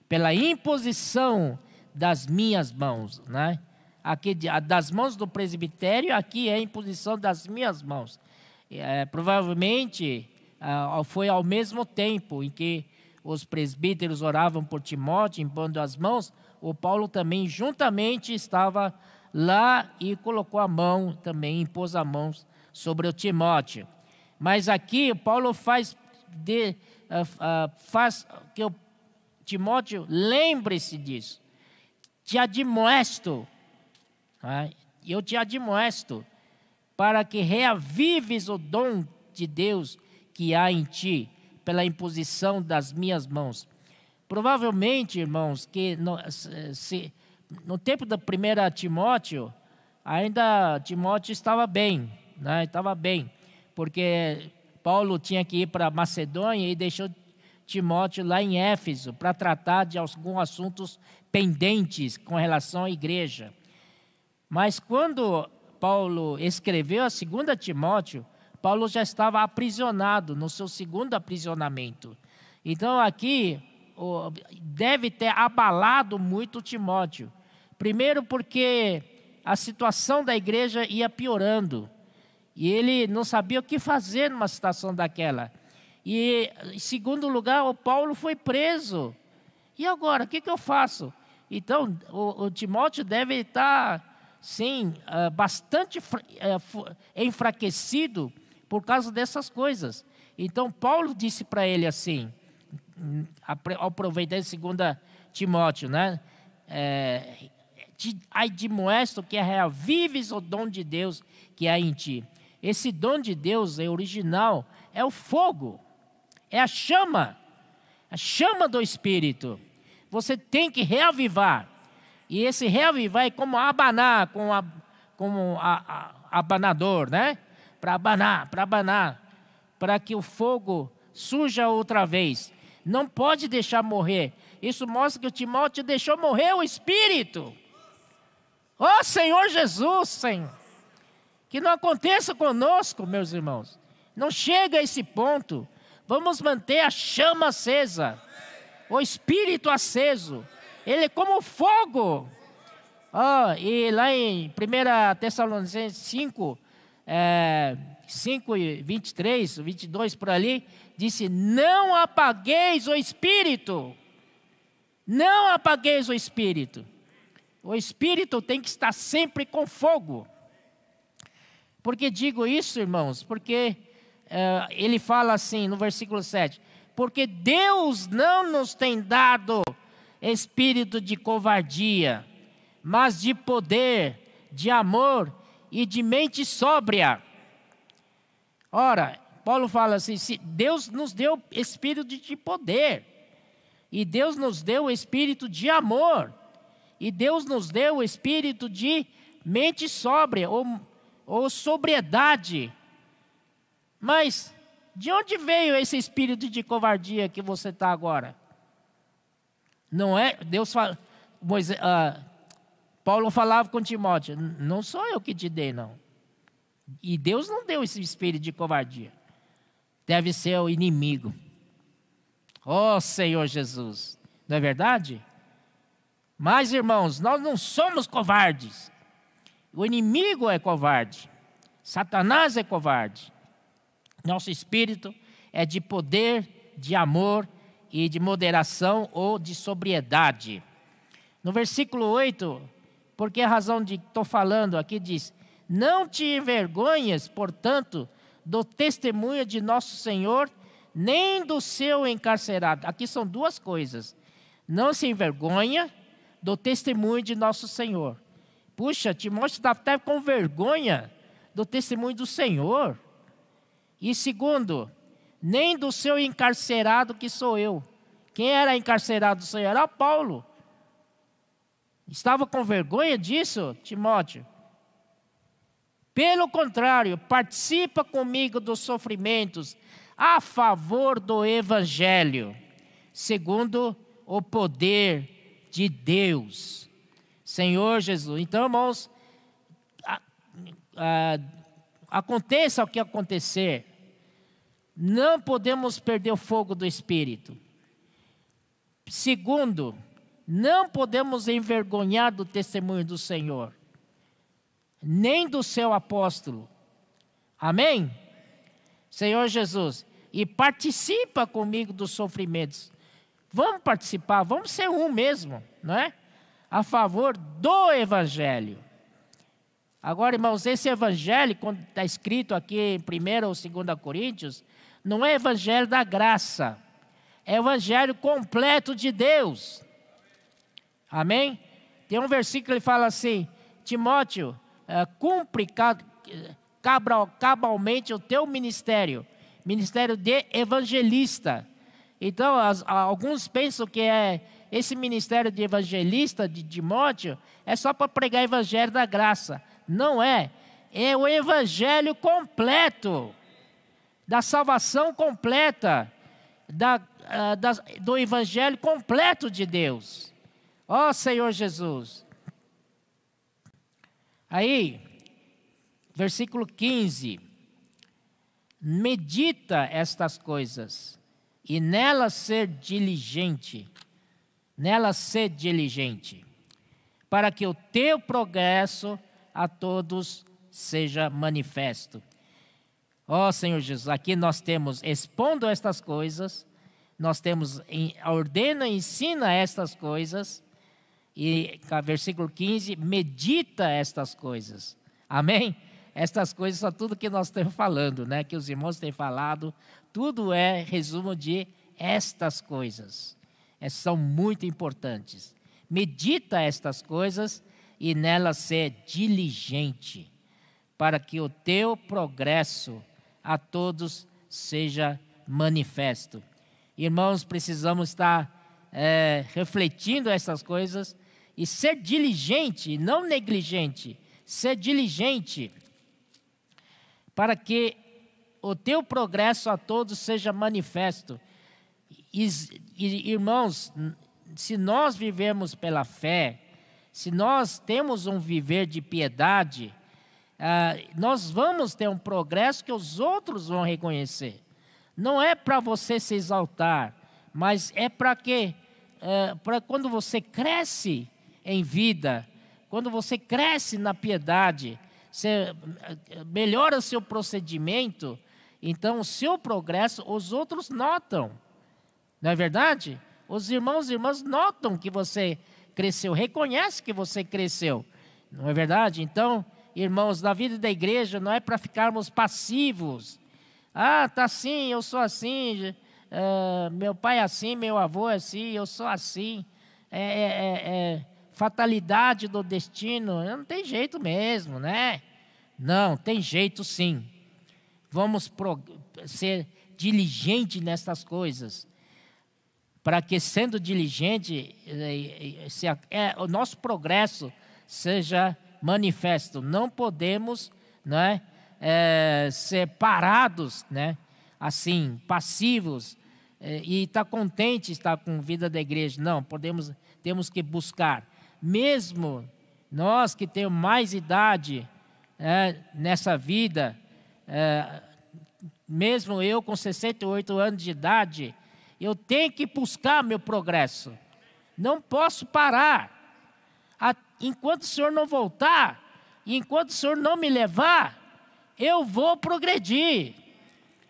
pela imposição das minhas mãos, né? Aqui, das mãos do presbitério, aqui é a imposição das minhas mãos. Provavelmente foi ao mesmo tempo em que os presbíteros oravam por Timóteo, impondo as mãos, o Paulo também juntamente estava lá e colocou a mão, também impôs a mão sobre o Timóteo. Mas aqui Paulo faz que o Timóteo lembre-se disso. Te admoesto, eu te admoesto, para que reavives o dom de Deus que há em ti, pela imposição das minhas mãos. Provavelmente, irmãos, que no tempo da primeira Timóteo, ainda Timóteo estava bem, né? Estava bem, porque Paulo tinha que ir para Macedônia e deixou Timóteo lá em Éfeso para tratar de alguns assuntos pendentes com relação à igreja. Mas quando Paulo escreveu a 2 Timóteo, Paulo já estava aprisionado no seu segundo aprisionamento. Então aqui deve ter abalado muito Timóteo. Primeiro porque a situação da igreja ia piorando e ele não sabia o que fazer numa situação daquela. E em segundo lugar, o Paulo foi preso. E agora, o que eu faço? Então, o Timóteo deve estar, sim, bastante enfraquecido por causa dessas coisas. Então, Paulo disse para ele assim, ao aproveitar em 2 Timóteo, né? Te admoesto que reavives o dom de Deus que há em ti. Esse dom de Deus original é o fogo, é a chama do Espírito. Você tem que reavivar. E esse reavivar é como abanar, como abanador, né? Para abanar, para que o fogo surja outra vez. Não pode deixar morrer. Isso mostra que o Timóteo deixou morrer o Espírito. Ó Senhor Jesus, Senhor. Que não aconteça conosco, meus irmãos. Não chega a esse ponto. Vamos manter a chama acesa. O Espírito aceso. Ele é como fogo. E lá em 1 Tessalonicenses 5, 23, 22 por ali, disse, não apagueis o Espírito. Não apagueis o Espírito. O Espírito tem que estar sempre com fogo. Por que digo isso, irmãos? Porque ele fala assim no versículo 7, porque Deus não nos tem dado espírito de covardia, mas de poder, de amor e de mente sóbria. Ora, Paulo fala assim, Deus nos deu espírito de poder, e Deus nos deu o espírito de amor, e Deus nos deu o espírito de mente sóbria, ou sobriedade. Mas de onde veio esse espírito de covardia que você está agora? Não é? Deus fala, Paulo falava com Timóteo, não sou eu que te dei, não. E Deus não deu esse espírito de covardia. Deve ser o inimigo. Ó Senhor Jesus, não é verdade? Mas, irmãos, nós não somos covardes. O inimigo é covarde. Satanás é covarde. Nosso espírito é de poder, de amor e de moderação ou de sobriedade. No versículo 8, por que a razão de que estou falando aqui diz: não te envergonhes, portanto, do testemunho de nosso Senhor, nem do seu encarcerado. Aqui são duas coisas. Não se envergonha do testemunho de nosso Senhor. Puxa, Timóteo está até com vergonha do testemunho do Senhor. E segundo, nem do seu encarcerado, que sou eu. Quem era encarcerado do Senhor? Era Paulo. Estava com vergonha disso, Timóteo? Pelo contrário, participa comigo dos sofrimentos a favor do Evangelho, segundo o poder de Deus. Senhor Jesus. Então, irmãos, aconteça o que acontecer, não podemos perder o fogo do Espírito. Segundo, não podemos envergonhar do testemunho do Senhor, nem do seu apóstolo. Amém? Senhor Jesus, e participa comigo dos sofrimentos. Vamos participar, vamos ser um mesmo, não é? A favor do Evangelho. Agora, irmãos, esse Evangelho, quando está escrito aqui em 1 ou 2 Coríntios, não é Evangelho da graça, é Evangelho completo de Deus. Amém? Tem um versículo que fala assim: Timóteo, cumpre cabalmente o teu ministério de evangelista. Então, alguns pensam que esse ministério de evangelista de Timóteo é só para pregar o evangelho da graça. Não é. É o evangelho completo, da salvação completa, do evangelho completo de Deus. Ó Senhor Jesus. Aí, versículo 15. Medita estas coisas, e nelas ser diligente, para que o teu progresso a todos seja manifesto. Ó Senhor Jesus, aqui nós temos expondo estas coisas, nós temos ordena e ensina estas coisas, e versículo 15, medita estas coisas. Amém? Estas coisas são tudo que nós estamos falando, né? Que os irmãos têm falado, tudo é resumo de estas coisas. São muito importantes. Medita estas coisas e nelas ser diligente, para que o teu progresso a todos seja manifesto. Irmãos, precisamos estar refletindo essas coisas e ser diligente, não negligente, ser diligente, para que o teu progresso a todos seja manifesto. Irmãos, se nós vivemos pela fé, se nós temos um viver de piedade, nós vamos ter um progresso que os outros vão reconhecer. Não é para você se exaltar, mas é para que, para quando você cresce em vida, quando você cresce na piedade, você melhora o seu procedimento, então o seu progresso os outros notam. Não é verdade? Os irmãos e irmãs notam que você cresceu, reconhecem que você cresceu. Não é verdade? Então, irmãos, na vida da igreja não é para ficarmos passivos. Ah, tá assim, eu sou assim, meu pai é assim, meu avô é assim, eu sou assim. Fatalidade do destino, não tem jeito mesmo, né? Não, tem jeito sim. Vamos ser diligentes nessas coisas, para que sendo diligente, o nosso progresso seja manifesto. Não podemos, né, ser parados, né, assim, passivos, e estar contente estar com a vida da igreja. Não, temos que buscar. Mesmo nós que temos mais idade nessa vida, mesmo eu com 68 anos de idade, eu tenho que buscar meu progresso. Não posso parar. Enquanto o Senhor não voltar, e enquanto o Senhor não me levar, eu vou progredir.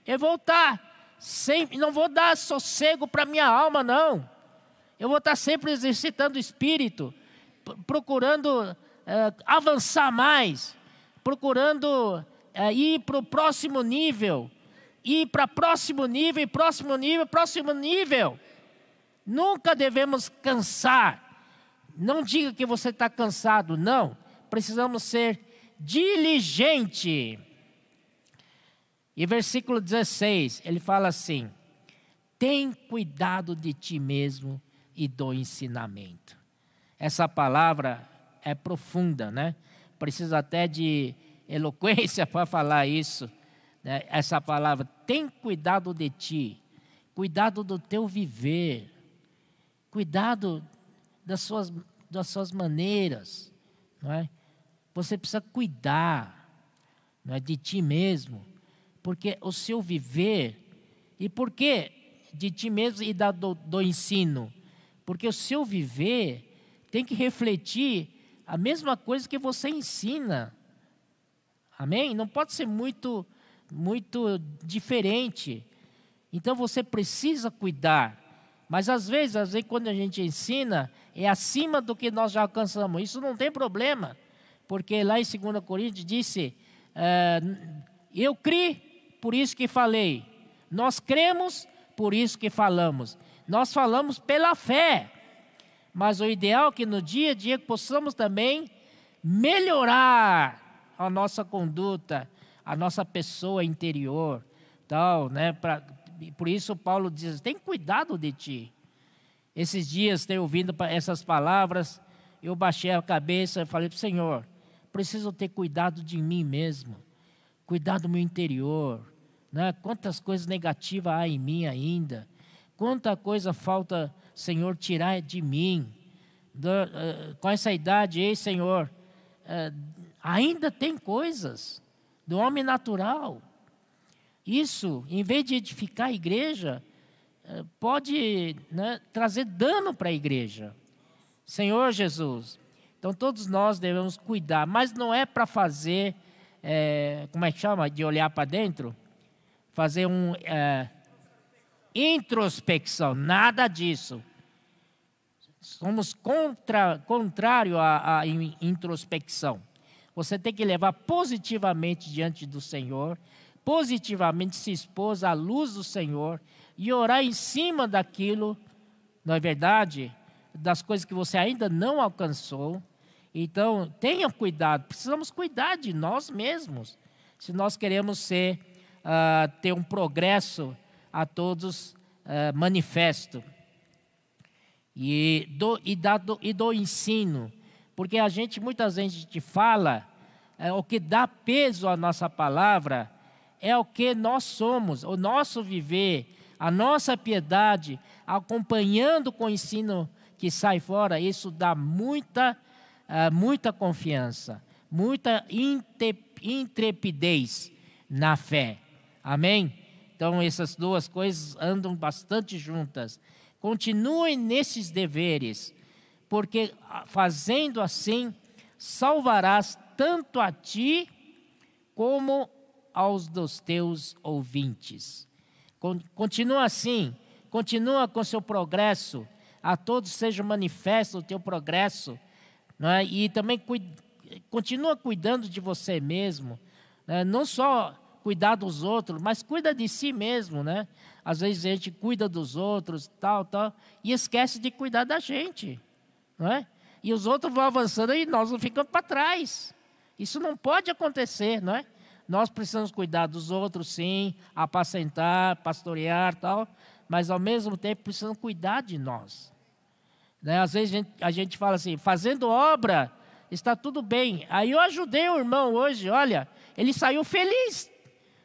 Eu vou estar sempre, não vou dar sossego para minha alma, não. Eu vou estar sempre exercitando o espírito, procurando avançar mais, procurando ir para o próximo nível, ir para próximo nível, próximo nível, próximo nível. Nunca devemos cansar. Não diga que você está cansado, não. Precisamos ser diligente. E versículo 16, ele fala assim: tem cuidado de ti mesmo e do ensinamento. Essa palavra é profunda, né? Precisa até de eloquência para falar isso, né? Essa palavra, tem cuidado de ti, cuidado do teu viver, cuidado das suas maneiras, não é? Você precisa cuidar, não é, de ti mesmo, porque o seu viver, e por que de ti mesmo e do ensino? Porque o seu viver tem que refletir a mesma coisa que você ensina. Amém? Não pode ser muito diferente. Então você precisa cuidar. Mas às vezes quando a gente ensina, é acima do que nós já alcançamos. Isso não tem problema. Porque lá em 2 Coríntios disse, eu criei, por isso que falei. Nós cremos, por isso que falamos. Nós falamos pela fé. Mas o ideal é que no dia a dia possamos também melhorar a nossa conduta, a nossa pessoa interior, tal, né? Por isso Paulo diz, tem cuidado de ti. Esses dias, tenho ouvido essas palavras, eu baixei a cabeça e falei para o Senhor, preciso ter cuidado de mim mesmo, cuidar do meu interior, né? Quantas coisas negativas há em mim ainda, quanta coisa falta, Senhor, tirar de mim. Com essa idade, ei, Senhor, ainda tem coisas do homem natural. Isso, em vez de edificar a igreja, pode, né, trazer dano para a igreja. Senhor Jesus, então todos nós devemos cuidar, mas não é para fazer, como é que chama? De olhar para dentro? Fazer introspecção, nada disso. Somos contrário à introspecção. Você tem que levar positivamente diante do Senhor, positivamente se expor à luz do Senhor e orar em cima daquilo, não é verdade? Das coisas que você ainda não alcançou. Então, tenha cuidado, precisamos cuidar de nós mesmos, se nós queremos ter um progresso a todos manifesto. E do ensino, porque muitas vezes a gente fala, o que dá peso à nossa palavra é o que nós somos, o nosso viver, a nossa piedade, acompanhando com o ensino que sai fora, isso dá muita confiança, muita intrepidez na fé. Amém? Então essas duas coisas andam bastante juntas. Continuem nesses deveres, porque fazendo assim, salvarás tanto a ti como aos dos teus ouvintes. Continua assim, continua com seu progresso, a todos seja manifesto o teu progresso, não é? E também continua cuidando de você mesmo, né? Não só cuidar dos outros, mas cuida de si mesmo, né? Às vezes a gente cuida dos outros, tal, e esquece de cuidar da gente, não é? E os outros vão avançando e nós não ficamos para trás. Isso não pode acontecer, não é? Nós precisamos cuidar dos outros, sim, apacentar, pastorear, tal, mas ao mesmo tempo precisamos cuidar de nós. Né? Às vezes a gente fala assim, fazendo obra, está tudo bem. Aí eu ajudei o irmão hoje, olha, ele saiu feliz.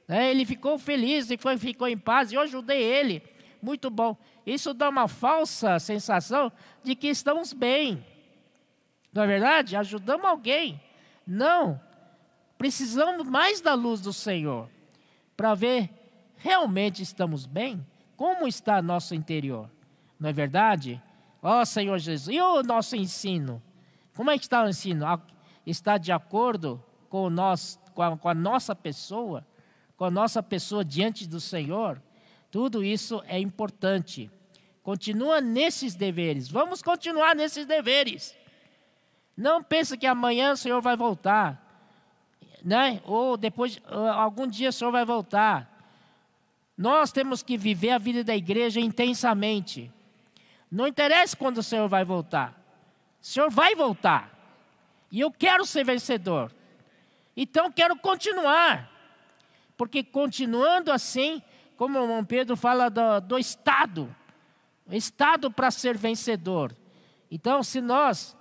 Ele ficou feliz e ficou em paz, e eu ajudei ele, muito bom. Isso dá uma falsa sensação de que estamos bem, não é verdade? Ajudamos alguém. Não, precisamos mais da luz do Senhor, para ver realmente estamos bem, como está nosso interior, não é verdade? Ó Senhor Jesus, e o nosso ensino? Como é que está o ensino? Está de acordo com a nossa pessoa? com a nossa pessoa diante do Senhor, tudo isso é importante. Continua nesses deveres. Vamos continuar nesses deveres. Não pense que amanhã o Senhor vai voltar, né? Ou depois, algum dia o Senhor vai voltar. Nós temos que viver a vida da igreja intensamente. Não interessa quando o Senhor vai voltar. O Senhor vai voltar. E eu quero ser vencedor. Então quero continuar. Porque continuando assim, como o irmão Pedro fala do estado. O estado para ser vencedor. Então, se nós,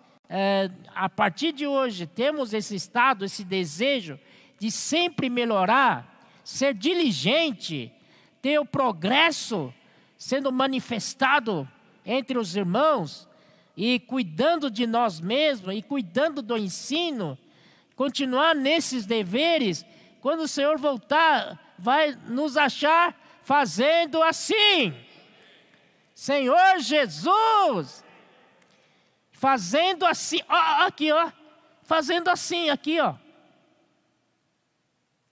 a partir de hoje, temos esse estado, esse desejo de sempre melhorar, ser diligente, ter o progresso sendo manifestado entre os irmãos, e cuidando de nós mesmos, e cuidando do ensino, continuar nesses deveres, quando o Senhor voltar, vai nos achar fazendo assim. Senhor Jesus, fazendo assim, aqui, fazendo assim, aqui,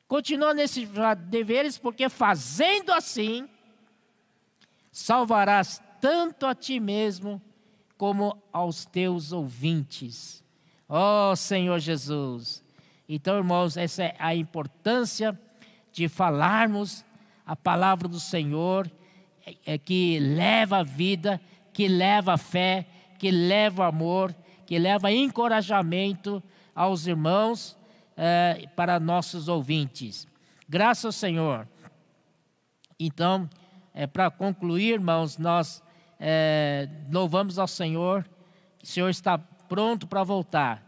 continua nesses deveres, porque fazendo assim, salvarás tanto a ti mesmo, como aos teus ouvintes. Ó Senhor Jesus. Então, irmãos, essa é a importância de falarmos a palavra do Senhor, que leva a vida, que leva a fé, que leva amor, que leva encorajamento aos irmãos, para nossos ouvintes. Graças ao Senhor. Então, para concluir, irmãos, nós louvamos ao Senhor, que o Senhor está pronto para voltar.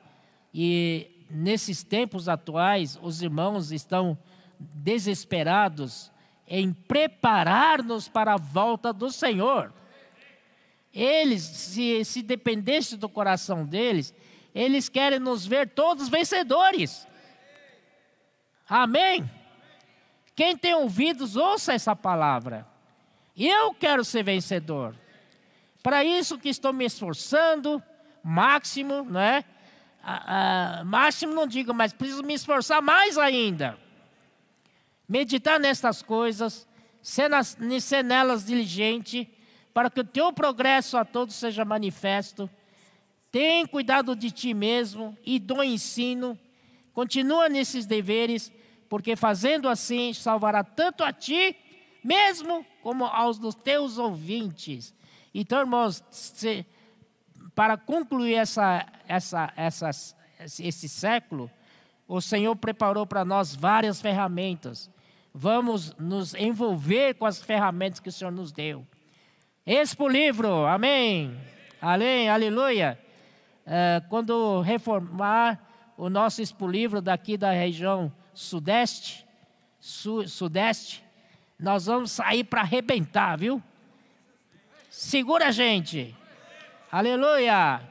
E nesses tempos atuais, os irmãos estão desesperados em preparar-nos para a volta do Senhor. Eles, se dependesse do coração deles, eles querem nos ver todos vencedores. Amém? Quem tem ouvidos, ouça essa palavra. Eu quero ser vencedor. Para isso que estou me esforçando, máximo, né? Máximo não digo, mas preciso me esforçar mais ainda. Meditar nestas coisas, ser nelas diligente, para que o teu progresso a todos seja manifesto. Tem cuidado de ti mesmo e do ensino. Continua nesses deveres, porque fazendo assim, salvará tanto a ti mesmo como aos dos teus ouvintes. Então, irmãos, para concluir esse século, o Senhor preparou para nós várias ferramentas. Vamos nos envolver com as ferramentas que o Senhor nos deu. Expo Livro, amém, aleluia. Quando reformar o nosso Expo Livro daqui da região sudeste, nós vamos sair para arrebentar, viu? Segura a gente, aleluia.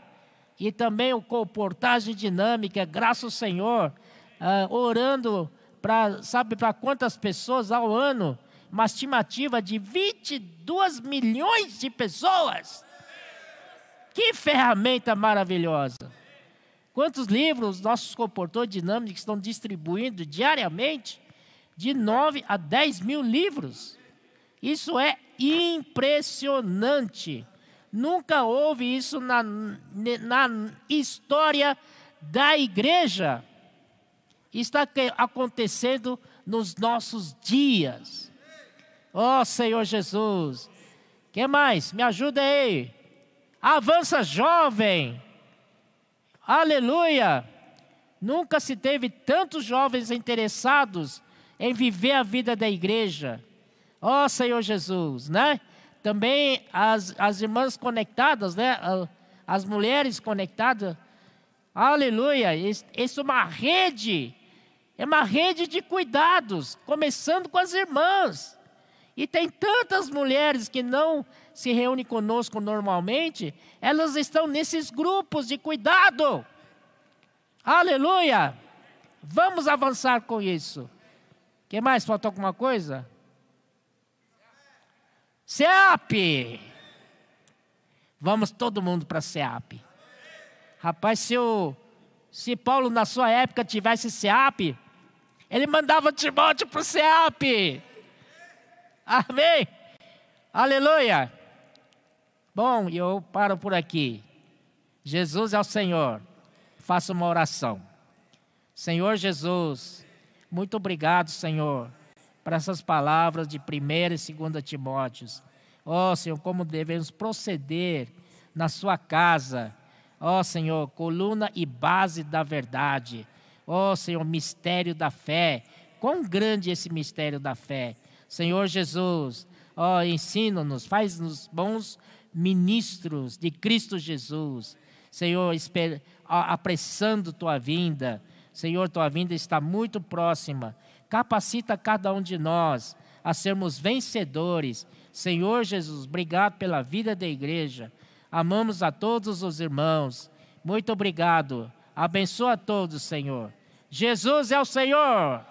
E também o Comportagem Dinâmica, graças ao Senhor, orando para quantas pessoas ao ano? Uma estimativa de 22 milhões de pessoas. Que ferramenta maravilhosa. Quantos livros nossos comportadores dinâmicos estão distribuindo diariamente? De 9 a 10 mil livros. Isso é impressionante. Nunca houve isso na história da igreja. Está acontecendo nos nossos dias. Ó Senhor Jesus. Que mais? Me ajuda aí. Avança jovem. Aleluia. Nunca se teve tantos jovens interessados em viver a vida da igreja. Ó Senhor Jesus, né? Também as irmãs conectadas, né? As mulheres conectadas. Aleluia. Isso é uma rede. É uma rede de cuidados, começando com as irmãs. E tem tantas mulheres que não se reúnem conosco normalmente, elas estão nesses grupos de cuidado. Aleluia! Vamos avançar com isso. Que mais? Faltou alguma coisa? SEAP! Vamos todo mundo para SEAP. Rapaz, se Paulo na sua época tivesse SEAP, Ele mandava Timóteo para o CEAP. Amém? Aleluia. Bom, eu paro por aqui. Jesus é o Senhor. Faça uma oração. Senhor Jesus, muito obrigado, Senhor, por essas palavras de 1ª e 2ª Timóteos. Ó, Senhor, como devemos proceder na sua casa. Ó, Senhor, coluna e base da verdade. Ó, Senhor, mistério da fé. Quão grande é esse mistério da fé. Senhor Jesus, ó, ensina-nos, faz-nos bons ministros de Cristo Jesus. Senhor, apressando tua vinda. Senhor, tua vinda está muito próxima. Capacita cada um de nós a sermos vencedores. Senhor Jesus, obrigado pela vida da igreja. Amamos a todos os irmãos. Muito obrigado. Abençoa a todos, Senhor. Jesus é o Senhor.